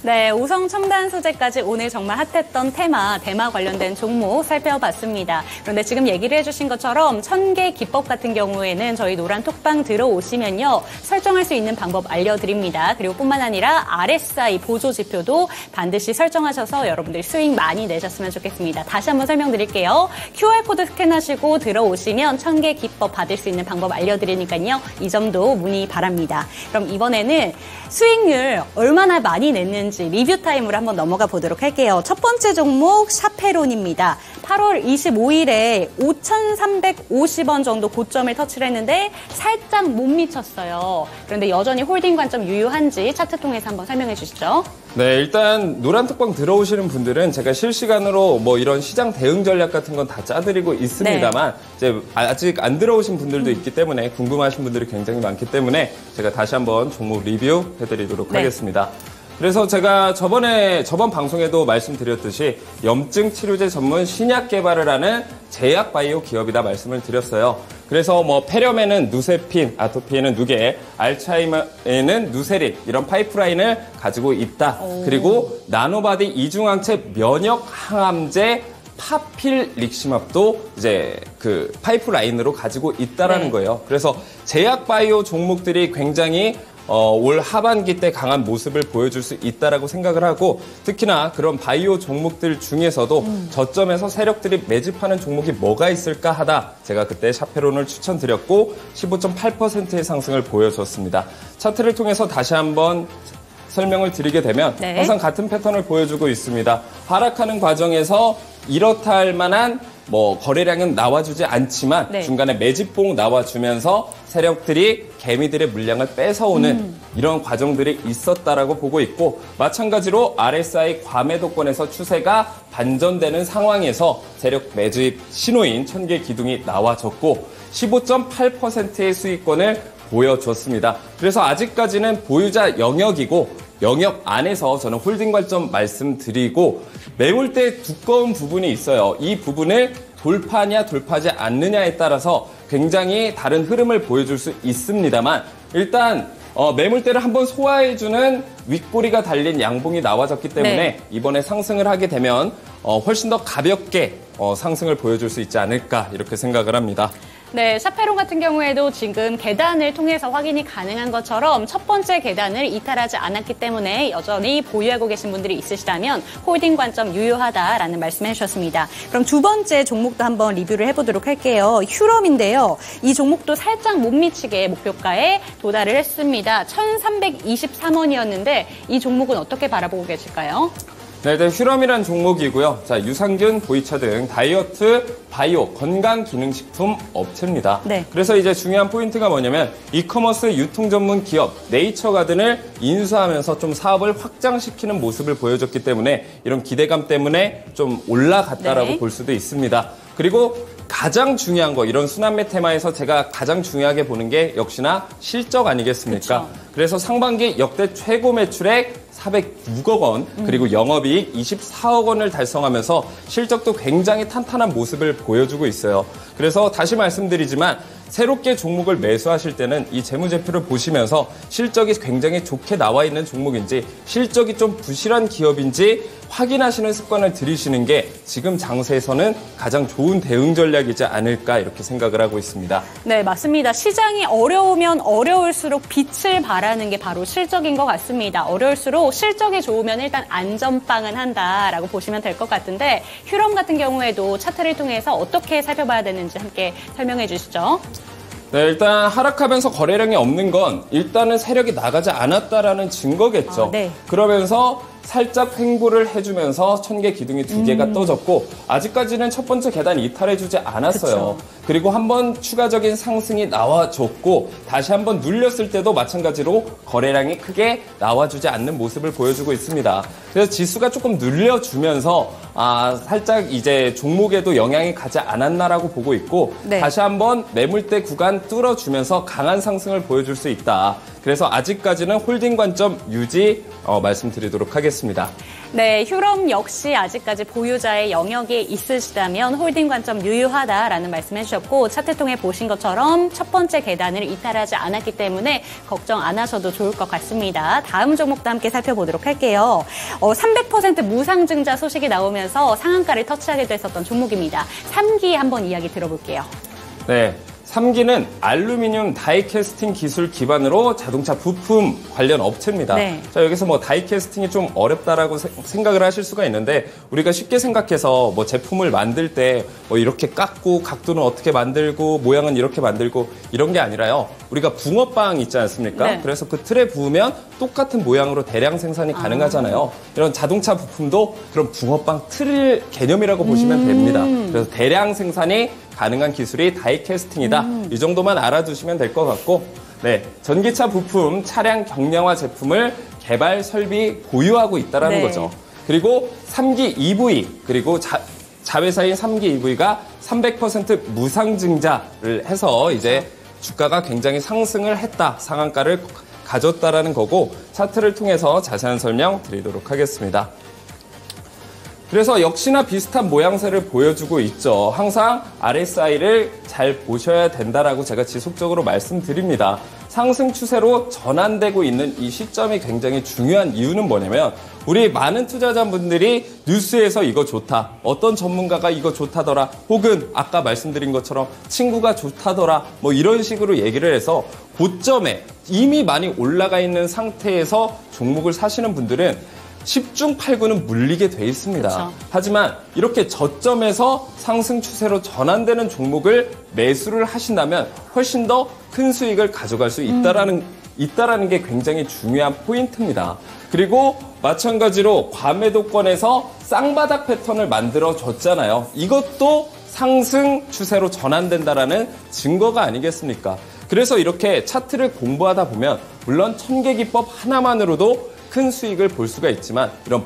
A: 네, 오성 첨단 소재까지 오늘 정말 핫했던 대마 관련된 종목 살펴봤습니다. 그런데 지금 얘기를 해주신 것처럼 천개 기법 같은 경우에는 저희 노란 톡방 들어오시면요. 설정할 수 있는 방법 알려드립니다. 그리고 뿐만 아니라 RSI 보조지표도 반드시 설정하셔서 여러분들 수익 많이 내셨으면 좋겠습니다. 다시 한번 설명드릴게요. QR코드 스캔하시고 들어오시면 천개 기법 받을 수 있는 방법 알려드리니까요. 이 점도 문의 바랍니다. 그럼 이번에는 수익률 얼마나 많이 냈는지 있는지 리뷰 타임으로 한번 넘어가 보도록 할게요. 첫 번째 종목 샤페론입니다. 8월 25일에 5,350원 정도 고점을 터치를 했는데 살짝 못 미쳤어요. 그런데 여전히 홀딩 관점 유효한지 차트 통해서 한번 설명해 주시죠.
D: 네, 일단 노란톡방 들어오시는 분들은 제가 실시간으로 뭐 이런 시장 대응 전략 같은 건 다 짜드리고 있습니다만 이제 아직 안 들어오신 분들도 있기 때문에 궁금하신 분들이 굉장히 많기 때문에 제가 다시 한번 종목 리뷰해드리도록 하겠습니다. 그래서 제가 저번 방송에도 말씀드렸듯이 염증 치료제 전문 신약 개발을 하는 제약 바이오 기업이다 말씀을 드렸어요. 그래서 뭐 폐렴에는 누세핀, 아토피에는 누게, 알츠하이머에는 누세린 이런 파이프라인을 가지고 있다. 그리고 나노바디 이중항체 면역 항암제 파필릭시맙도 이제 그 파이프라인으로 가지고 있다라는 거예요. 그래서 제약 바이오 종목들이 굉장히 올 하반기 때 강한 모습을 보여줄 수 있다라고 생각을 하고 특히나 그런 바이오 종목들 중에서도 저점에서 세력들이 매집하는 종목이 뭐가 있을까 하다 제가 그때 샤페론을 추천드렸고 15.8%의 상승을 보여줬습니다. 차트를 통해서 다시 한번 설명을 드리게 되면 항상 같은 패턴을 보여주고 있습니다. 하락하는 과정에서 이렇다 할 만한 뭐 거래량은 나와주지 않지만 중간에 매집봉 나와주면서 세력들이 개미들의 물량을 뺏어오는 이런 과정들이 있었다라고 보고 있고 마찬가지로 RSI 과매도권에서 추세가 반전되는 상황에서 세력 매집 신호인 1000개 기둥이 나와줬고 15.8%의 수익권을 보여줬습니다. 그래서 아직까지는 보유자 영역이고 영역 안에서 저는 홀딩 관점 말씀드리고 매물대 두꺼운 부분이 있어요. 이 부분을 돌파하냐 돌파하지 않느냐에 따라서 굉장히 다른 흐름을 보여줄 수 있습니다만 일단 매물대를 한번 소화해주는 윗꼬리가 달린 양봉이 나와졌기 때문에 이번에 상승을 하게 되면 훨씬 더 가볍게 상승을 보여줄 수 있지 않을까 이렇게 생각을 합니다.
A: 네, 샤페론 같은 경우에도 지금 계단을 통해서 확인이 가능한 것처럼 첫 번째 계단을 이탈하지 않았기 때문에 여전히 보유하고 계신 분들이 있으시다면 홀딩 관점 유효하다라는 말씀해 주셨습니다. 그럼 두 번째 종목도 한번 리뷰를 해보도록 할게요. 휴럼인데요. 이 종목도 살짝 못 미치게 목표가에 도달을 했습니다. 1,323원이었는데 이 종목은 어떻게 바라보고 계실까요?
D: 네, 휴럼이란 종목이고요. 자, 유산균, 보이차 등 다이어트, 바이오, 건강기능식품 업체입니다. 그래서 이제 중요한 포인트가 뭐냐면 이커머스 유통 전문 기업 네이처가든을 인수하면서 좀 사업을 확장시키는 모습을 보여줬기 때문에 이런 기대감 때문에 좀 올라갔다라고 볼 수도 있습니다. 그리고 가장 중요한 거 이런 순환매 테마에서 제가 가장 중요하게 보는 게 역시나 실적 아니겠습니까? 그래서 상반기 역대 최고 매출액 406억 원 그리고 영업이익 24억 원을 달성하면서 실적도 굉장히 탄탄한 모습을 보여주고 있어요. 그래서 다시 말씀드리지만 새롭게 종목을 매수하실 때는 이 재무제표를 보시면서 실적이 굉장히 좋게 나와 있는 종목인지 실적이 좀 부실한 기업인지 확인하시는 습관을 들이시는 게 지금 장세에서는 가장 좋은 대응 전략이지 않을까 이렇게 생각을 하고 있습니다.
A: 네, 맞습니다. 시장이 어려우면 어려울수록 빛을 발하는 게 바로 실적인 것 같습니다. 어려울수록 실적이 좋으면 일단 안전빵은 한다라고 보시면 될 것 같은데 휴럼 같은 경우에도 차트를 통해서 어떻게 살펴봐야 되는지 함께 설명해 주시죠.
D: 네, 일단 하락하면서 거래량이 없는 건 일단은 세력이 나가지 않았다라는 증거겠죠. 그러면서 살짝 횡보를 해주면서 1000개 기둥이 2개가 떠졌고 아직까지는 첫 번째 계단 이탈해주지 않았어요. 그리고 한번 추가적인 상승이 나와줬고 다시 한번 눌렸을 때도 마찬가지로 거래량이 크게 나와주지 않는 모습을 보여주고 있습니다. 그래서 지수가 조금 눌려주면서 살짝 이제 종목에도 영향이 가지 않았나라고 보고 있고 다시 한번 매물대 구간 뚫어주면서 강한 상승을 보여줄 수 있다. 그래서 아직까지는 홀딩 관점 유지 말씀드리도록 하겠습니다.
A: 네, 휴럼 역시 아직까지 보유자의 영역이 있으시다면 홀딩 관점 유효하다라는 말씀해 주셨고 차트 통해 보신 것처럼 첫 번째 계단을 이탈하지 않았기 때문에 걱정 안 하셔도 좋을 것 같습니다. 다음 종목도 함께 살펴보도록 할게요. 300% 무상증자 소식이 나오면서 상한가를 터치하게 됐었던 종목입니다. 3기 한번 이야기 들어볼게요.
D: 네. 3기는 알루미늄 다이캐스팅 기술 기반으로 자동차 부품 관련 업체입니다.
A: 네.
D: 자, 여기서 뭐 다이캐스팅이 좀 어렵다라고 생각을 하실 수가 있는데 우리가 쉽게 생각해서 뭐 제품을 만들 때 뭐 이렇게 깎고 각도는 어떻게 만들고 모양은 이렇게 만들고 이런 게 아니라요. 우리가 붕어빵 있지 않습니까?
A: 네.
D: 그래서 그 틀에 부으면 똑같은 모양으로 대량 생산이 가능하잖아요. 이런 자동차 부품도 그런 붕어빵 틀 개념이라고 보시면 됩니다. 그래서 대량 생산이 가능한 기술이 다이캐스팅이다. 이 정도만 알아두시면 될 것 같고, 네, 전기차 부품, 차량 경량화 제품을 개발, 설비, 보유하고 있다라는
A: 네.
D: 거죠. 그리고 3기 EV, 그리고 자회사인 3기 EV가 300% 무상증자를 해서 이제 주가가 굉장히 상승을 했다, 상한가를 가졌다라는 거고, 차트를 통해서 자세한 설명 드리도록 하겠습니다. 그래서 역시나 비슷한 모양새를 보여주고 있죠. 항상 RSI를 잘 보셔야 된다라고 제가 지속적으로 말씀드립니다. 상승 추세로 전환되고 있는 이 시점이 굉장히 중요한 이유는 뭐냐면 우리 많은 투자자분들이 뉴스에서 이거 좋다, 어떤 전문가가 이거 좋다더라, 혹은 아까 말씀드린 것처럼 친구가 좋다더라, 뭐 이런 식으로 얘기를 해서 고점에 이미 많이 올라가 있는 상태에서 종목을 사시는 분들은 10중 8구는 물리게 돼 있습니다.
A: 그쵸.
D: 하지만 이렇게 저점에서 상승 추세로 전환되는 종목을 매수를 하신다면 훨씬 더 큰 수익을 가져갈 수 있다라는 게 굉장히 중요한 포인트입니다. 그리고 마찬가지로 과매도권에서 쌍바닥 패턴을 만들어 줬잖아요. 이것도 상승 추세로 전환된다라는 증거가 아니겠습니까? 그래서 이렇게 차트를 공부하다 보면 물론 천계기법 하나만으로도 큰 수익을 볼 수가 있지만 이런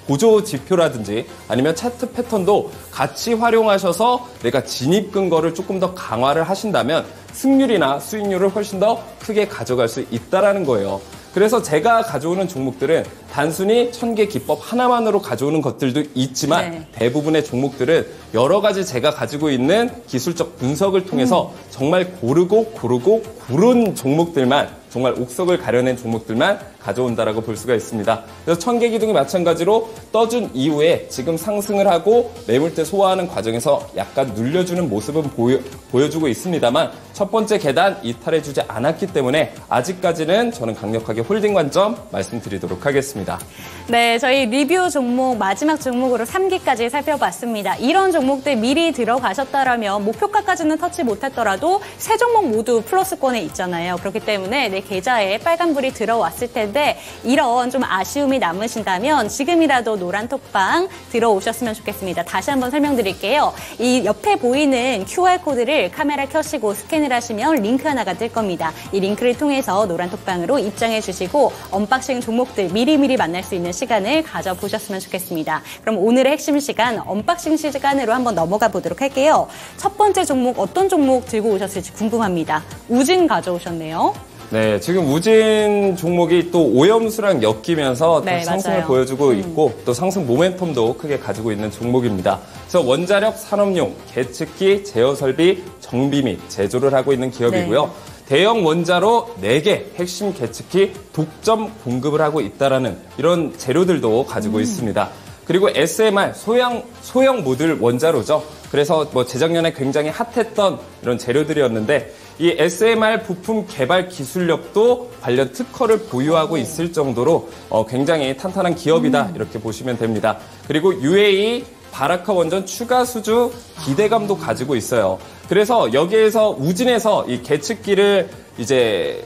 D: 보조지표라든지 아니면 차트 패턴도 같이 활용하셔서 내가 진입 근거를 조금 더 강화를 하신다면 승률이나 수익률을 훨씬 더 크게 가져갈 수 있다라는 거예요. 그래서 제가 가져오는 종목들은 단순히 천개 기법 하나만으로 가져오는 것들도 있지만
A: 네.
D: 대부분의 종목들은 여러 가지 제가 가지고 있는 기술적 분석을 통해서 정말 고른 종목들만, 정말 옥석을 가려낸 종목들만 가져온다라고 볼 수가 있습니다. 그래서 천개기둥이 마찬가지로 떠준 이후에 지금 상승을 하고 매물대 소화하는 과정에서 약간 눌려주는 모습은 보여주고 있습니다만 첫 번째 계단 이탈해주지 않았기 때문에 아직까지는 저는 강력하게 홀딩 관점 말씀드리도록 하겠습니다.
A: 네, 저희 리뷰 종목 마지막 종목으로 3기까지 살펴봤습니다. 이런 종목들 미리 들어가셨다라면 목표가까지는 터치 못했더라도 세 종목 모두 플러스권에 있잖아요. 그렇기 때문에 내 계좌에 빨간불이 들어왔을 텐데 이런 좀 아쉬움이 남으신다면 지금이라도 노란 톡방 들어오셨으면 좋겠습니다. 다시 한번 설명드릴게요. 이 옆에 보이는 QR코드를 카메라 켜시고 스캔을 하시면 링크 하나가 뜰 겁니다. 이 링크를 통해서 노란 톡방으로 입장해 주시고 언박싱 종목들 미리미리 만날 수 있는 시간을 가져보셨으면 좋겠습니다. 그럼 오늘의 핵심 시간 언박싱 시간으로 한번 넘어가 보도록 할게요. 첫 번째 종목 어떤 종목 들고 오셨을지 궁금합니다. 우진 가져오셨네요.
D: 네, 지금 우진 종목이 또 오염수랑 엮이면서 또
A: 네,
D: 상승을
A: 맞아요.
D: 보여주고 있고 또 상승 모멘텀도 크게 가지고 있는 종목입니다. 그래서 원자력 산업용, 계측기, 제어설비, 정비 및 제조를 하고 있는 기업이고요.
A: 네.
D: 대형 원자로 4개 핵심 계측기 독점 공급을 하고 있다라는 이런 재료들도 가지고 있습니다. 그리고 SMR, 소형 모듈 원자로죠. 그래서 뭐 재작년에 굉장히 핫했던 이런 재료들이었는데 이 SMR 부품 개발 기술력도 관련 특허를 보유하고 있을 정도로 굉장히 탄탄한 기업이다 이렇게 보시면 됩니다. 그리고 UAE 바라카 원전 추가 수주 기대감도 가지고 있어요. 그래서 여기에서 우진에서 이 계측기를 이제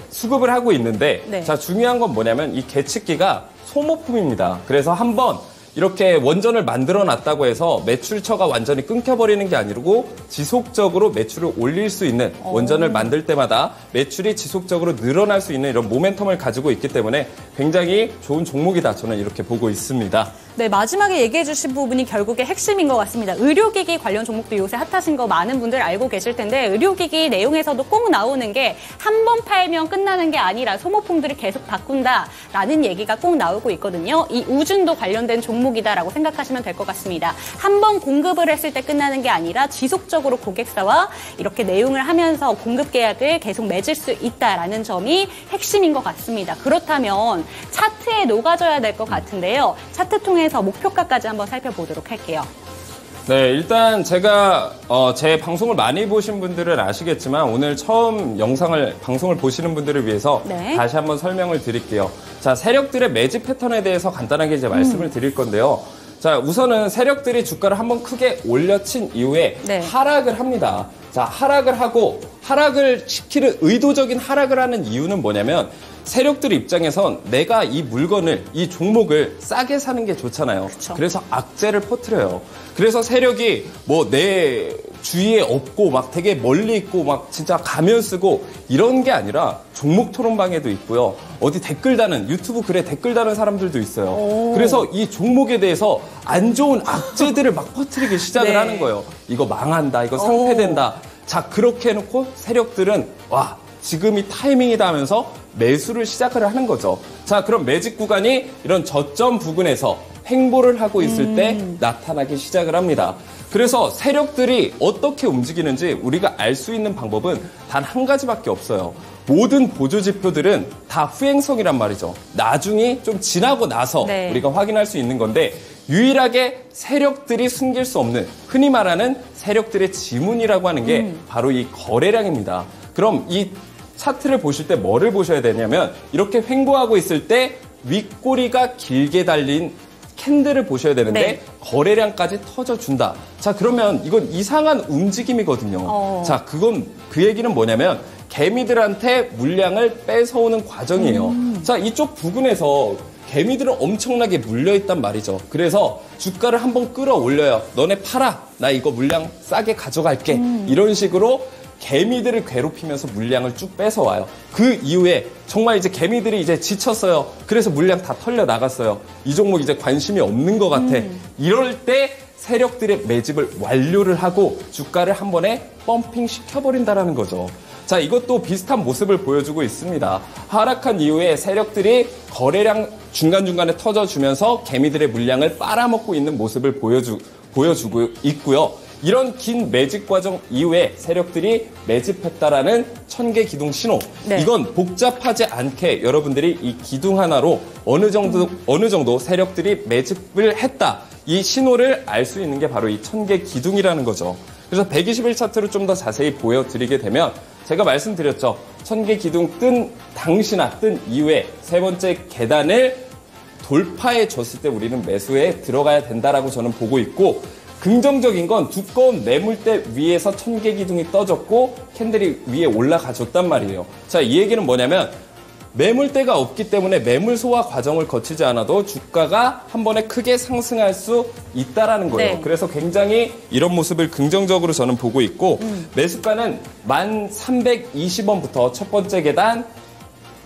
D: 수급을 하고 있는데
A: 네.
D: 자, 중요한 건 뭐냐면 이 계측기가 소모품입니다. 그래서 한번 이렇게 원전을 만들어 놨다고 해서 매출처가 완전히 끊겨버리는 게 아니고 지속적으로 매출을 올릴 수 있는 원전을 만들 때마다 매출이 지속적으로 늘어날 수 있는 이런 모멘텀을 가지고 있기 때문에 굉장히 좋은 종목이다. 저는 이렇게 보고 있습니다.
A: 네, 마지막에 얘기해 주신 부분이 결국에 핵심인 것 같습니다. 의료기기 관련 종목도 요새 핫하신 거 많은 분들 알고 계실 텐데 의료기기 내용에서도 꼭 나오는 게 한 번 팔면 끝나는 게 아니라 소모품들을 계속 바꾼다라는 얘기가 꼭 나오고 있거든요. 이 우준도 관련된 종목이다라고 생각하시면 될 것 같습니다. 한 번 공급을 했을 때 끝나는 게 아니라 지속적으로 고객사와 이렇게 내용을 하면서 공급 계약을 계속 맺을 수 있다라는 점이 핵심인 것 같습니다. 그렇다면 차트에 녹아져야 될 것 같은데요. 차트 통해서 목표가까지 한번 살펴보도록 할게요.
D: 네, 일단 제가 제 방송을 많이 보신 분들은 아시겠지만 오늘 처음 방송을 보시는 분들을 위해서
A: 네.
D: 다시 한번 설명을 드릴게요. 자, 세력들의 매집 패턴에 대해서 간단하게 이제 말씀을 드릴 건데요. 자, 우선은 세력들이 주가를 한번 크게 올려친 이후에
A: 네.
D: 하락을 합니다. 자, 하락을 하고 하락을 시키는 의도적인 하락을 하는 이유는 뭐냐면 세력들 입장에선 내가 이 물건을, 이 종목을 싸게 사는 게 좋잖아요.
A: 그쵸.
D: 그래서 악재를 퍼뜨려요. 그래서 세력이 뭐 내 주위에 없고 막 되게 멀리 있고 막 진짜 가면 쓰고 이런 게 아니라 종목 토론방에도 있고요. 어디 댓글 다는, 유튜브 글에 댓글 다는 사람들도 있어요. 그래서 이 종목에 대해서 안 좋은 악재들을 막 퍼뜨리기 시작을
A: 네.
D: 하는 거예요. 이거 망한다, 이거 상폐된다. 자, 그렇게 해놓고 세력들은 와, 지금이 타이밍이다 하면서 매수를 시작을 하는 거죠. 자, 그럼 매집 구간이 이런 저점 부근에서 횡보를 하고 있을 때 나타나기 시작을 합니다. 그래서 세력들이 어떻게 움직이는지 우리가 알 수 있는 방법은 단 한 가지밖에 없어요. 모든 보조 지표들은 다 후행성이란 말이죠. 나중에 좀 지나고 나서
A: 네.
D: 우리가 확인할 수 있는 건데 유일하게 세력들이 숨길 수 없는 흔히 말하는 세력들의 지문이라고 하는 게 바로 이 거래량입니다. 그럼 이 차트를 보실 때 뭐를 보셔야 되냐면 이렇게 횡보하고 있을 때 윗꼬리가 길게 달린 캔들을 보셔야 되는데
A: 네.
D: 거래량까지 터져준다. 자, 그러면 이건 이상한 움직임이거든요. 자, 그 얘기는 뭐냐면 개미들한테 물량을 뺏어오는 과정이에요. 자, 이쪽 부근에서 개미들은 엄청나게 물려있단 말이죠. 그래서 주가를 한번 끌어올려요. 너네 팔아. 나 이거 물량 싸게 가져갈게. 이런 식으로 개미들을 괴롭히면서 물량을 쭉 뺏어와요. 그 이후에 정말 이제 개미들이 이제 지쳤어요. 그래서 물량 다 털려 나갔어요. 이 종목 이제 관심이 없는 것 같아. 이럴 때 세력들의 매집을 완료를 하고 주가를 한 번에 펌핑 시켜버린다는 거죠. 자, 이것도 비슷한 모습을 보여주고 있습니다. 하락한 이후에 세력들이 거래량 중간중간에 터져주면서 개미들의 물량을 빨아먹고 있는 모습을 보여주고 있고요. 이런 긴 매집 과정 이후에 세력들이 매집했다라는 천개 기둥 신호.
A: 네.
D: 이건 복잡하지 않게 여러분들이 이 기둥 하나로 어느 정도 세력들이 매집을 했다. 이 신호를 알 수 있는 게 바로 이 천개 기둥이라는 거죠. 그래서 121 차트로 좀 더 자세히 보여드리게 되면 제가 말씀드렸죠. 천개 기둥 뜬 당시나 뜬 이후에 세 번째 계단을 돌파해 줬을 때 우리는 매수에 들어가야 된다라고 저는 보고 있고 긍정적인 건 두꺼운 매물대 위에서 천개 기둥이 떠졌고 캔들이 위에 올라가 줬단 말이에요. 자, 이 얘기는 뭐냐면 매물대가 없기 때문에 매물 소화 과정을 거치지 않아도 주가가 한 번에 크게 상승할 수 있다라는 거예요.
A: 네.
D: 그래서 굉장히 이런 모습을 긍정적으로 저는 보고 있고 매수가는 1,320원부터 첫 번째 계단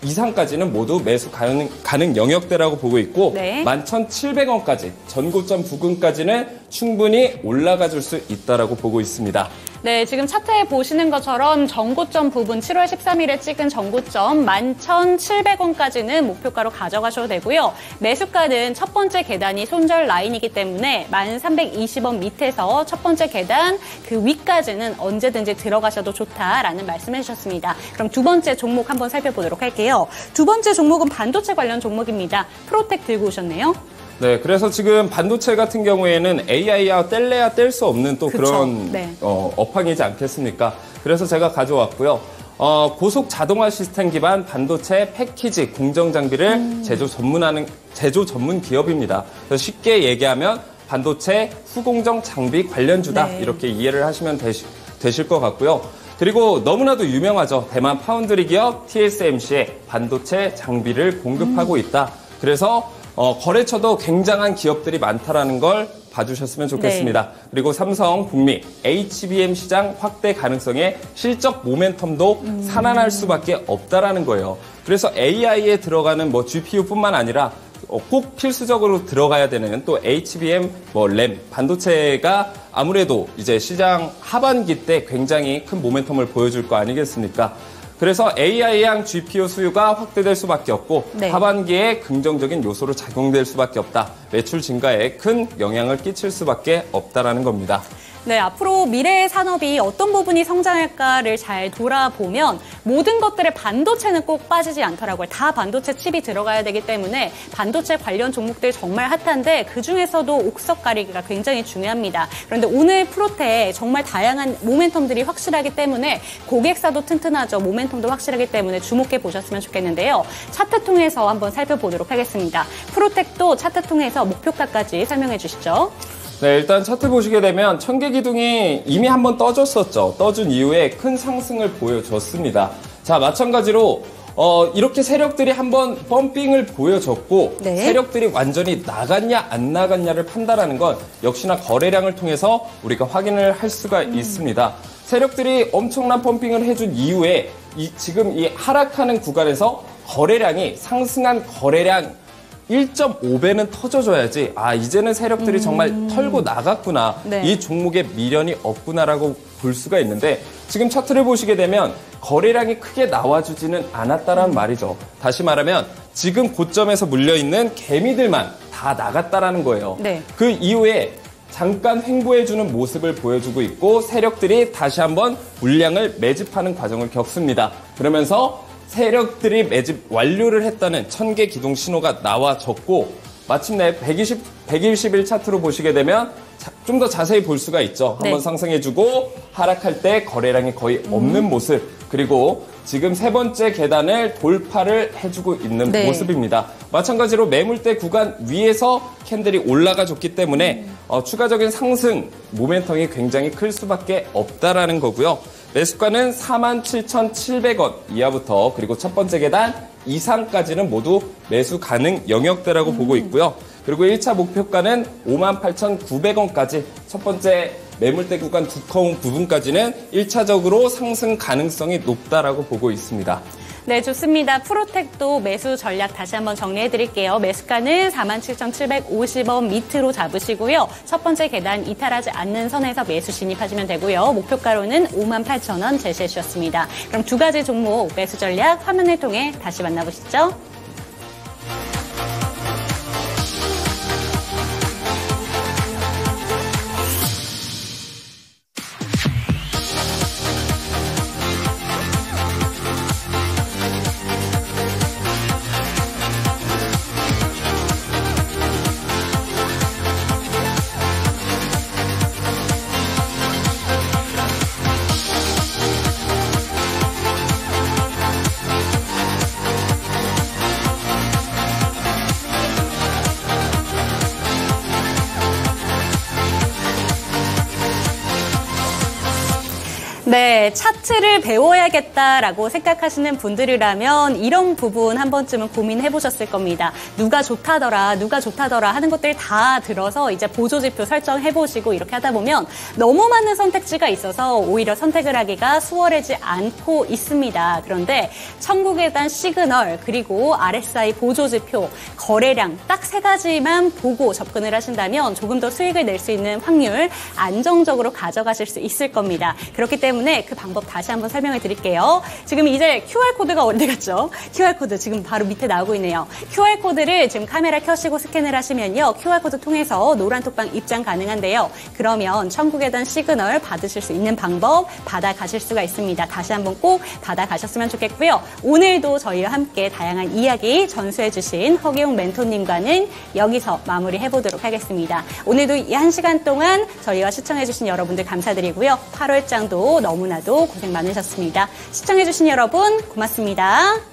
D: 이상까지는 모두 매수 가능 영역대라고 보고 있고
A: 네.
D: 11,700원까지 전고점 부근까지는 충분히 올라가 줄 수 있다라고 보고 있습니다.
A: 네, 지금 차트에 보시는 것처럼 전고점 부분 7월 13일에 찍은 전고점 11,700원까지는 목표가로 가져가셔도 되고요. 매수가는 첫 번째 계단이 손절 라인이기 때문에 1,320원 밑에서 첫 번째 계단 그 위까지는 언제든지 들어가셔도 좋다라는 말씀해 주셨습니다. 그럼 두 번째 종목 한번 살펴보도록 할게요. 두 번째 종목은 반도체 관련 종목입니다. 프로텍 들고 오셨네요.
D: 네, 그래서 지금 반도체 같은 경우에는 AI와 뗄래야 뗄 수 없는 또
A: 그쵸.
D: 그런
A: 네.
D: 업황이지 않겠습니까? 그래서 제가 가져왔고요. 고속 자동화 시스템 기반 반도체 패키지 공정 장비를 제조 전문 기업입니다. 그래서 쉽게 얘기하면 반도체 후공정 장비 관련주다
A: 네.
D: 이렇게 이해를 하시면 되실 것 같고요. 그리고 너무나도 유명하죠. 대만 파운드리 기업 TSMC에 반도체 장비를 공급하고 있다. 그래서 거래처도 굉장한 기업들이 많다라는 걸 봐주셨으면 좋겠습니다. 네. 그리고 삼성, 북미, HBM 시장 확대 가능성에 실적 모멘텀도 살아날 수밖에 없다라는 거예요. 그래서 AI에 들어가는 GPU뿐만 아니라 꼭 필수적으로 들어가야 되는 또 HBM, 램, 반도체가 아무래도 이제 시장 하반기 때 굉장히 큰 모멘텀을 보여줄 거 아니겠습니까? 그래서 AI양 GPU 수요가 확대될 수밖에 없고
A: 네.
D: 하반기에 긍정적인 요소로 작용될 수밖에 없다. 매출 증가에 큰 영향을 끼칠 수밖에 없다라는 겁니다.
A: 네, 앞으로 미래의 산업이 어떤 부분이 성장할까를 잘 돌아보면 모든 것들의 반도체는 꼭 빠지지 않더라고요. 다 반도체 칩이 들어가야 되기 때문에 반도체 관련 종목들 정말 핫한데 그중에서도 옥석 가리기가 굉장히 중요합니다. 그런데 오늘 프로테 정말 다양한 모멘텀들이 확실하기 때문에 고객사도 튼튼하죠. 모멘텀도 확실하기 때문에 주목해 보셨으면 좋겠는데요. 차트 통해서 한번 살펴보도록 하겠습니다. 프로텍도 차트 통해서 목표가까지 설명해 주시죠.
D: 네, 일단 차트 보시게 되면 천계기둥이 이미 한번 떠줬었죠. 떠준 이후에 큰 상승을 보여줬습니다. 자, 마찬가지로 이렇게 세력들이 한번 펌핑을 보여줬고
A: 네.
D: 세력들이 완전히 나갔냐 안 나갔냐를 판단하는 건 역시나 거래량을 통해서 우리가 확인을 할 수가 있습니다. 세력들이 엄청난 펌핑을 해준 이후에 지금 이 하락하는 구간에서 거래량이 상승한 거래량 1.5배는 터져줘야지 이제는 세력들이 정말 털고 나갔구나.
A: 네.
D: 이 종목에 미련이 없구나라고 볼 수가 있는데 지금 차트를 보시게 되면 거래량이 크게 나와주지는 않았다라는 말이죠. 다시 말하면 지금 고점에서 물려있는 개미들만 다 나갔다라는 거예요.
A: 네.
D: 그 이후에 잠깐 횡보해주는 모습을 보여주고 있고 세력들이 다시 한번 물량을 매집하는 과정을 겪습니다. 그러면서 세력들이 매집 완료를 했다는 천개 기둥 신호가 나와졌고 마침내 120일 차트로 보시게 되면 좀 더 자세히 볼 수가 있죠.
A: 네.
D: 한번 상승해주고 하락할 때 거래량이 거의 없는 모습 그리고 지금 세 번째 계단을 돌파를 해주고 있는
A: 네.
D: 모습입니다. 마찬가지로 매물대 구간 위에서 캔들이 올라가 줬기 때문에 추가적인 상승 모멘텀이 굉장히 클 수밖에 없다라는 거고요. 매수가는 47,700원 이하부터 그리고 첫 번째 계단 이상까지는 모두 매수 가능 영역대라고 보고 있고요. 그리고 1차 목표가는 58,900원까지 첫 번째 매물대 구간 두꺼운 부분까지는 1차적으로 상승 가능성이 높다라고 보고 있습니다.
A: 네, 좋습니다. 프로텍도 매수 전략 다시 한번 정리해드릴게요. 매수가는 47,750원 밑으로 잡으시고요. 첫 번째 계단 이탈하지 않는 선에서 매수 진입하시면 되고요. 목표가로는 58,000원 제시해 주셨습니다. 그럼 두 가지 종목 매수 전략 화면을 통해 다시 만나보시죠. 네, 차트를 배워야겠다라고 생각하시는 분들이라면 이런 부분 한 번쯤은 고민해 보셨을 겁니다. 누가 좋다더라 하는 것들 다 들어서 이제 보조지표 설정해 보시고 이렇게 하다 보면 너무 많은 선택지가 있어서 오히려 선택을 하기가 수월하지 않고 있습니다. 그런데 천국의 시그널 그리고 RSI 보조지표 거래량 딱 세 가지만 보고 접근을 하신다면 조금 더 수익을 낼 수 있는 확률 안정적으로 가져가실 수 있을 겁니다. 그렇기 때문에 그 방법 다시 한번 설명해 드릴게요. 지금 이제 QR코드가 어디 갔죠? QR코드 지금 바로 밑에 나오고 있네요. QR코드를 지금 카메라 켜시고 스캔을 하시면요. QR코드 통해서 노란톡방 입장 가능한데요. 그러면 천국의 단 시그널 받으실 수 있는 방법 받아가실 수가 있습니다. 다시 한번 꼭 받아가셨으면 좋겠고요. 오늘도 저희와 함께 다양한 이야기 전수해 주신 허기용 멘토님과는 여기서 마무리해보도록 하겠습니다. 오늘도 이 1시간 동안 저희와 시청해주신 여러분들 감사드리고요. 8월장도 너무나도 고생 많으셨습니다. 시청해주신 여러분 고맙습니다.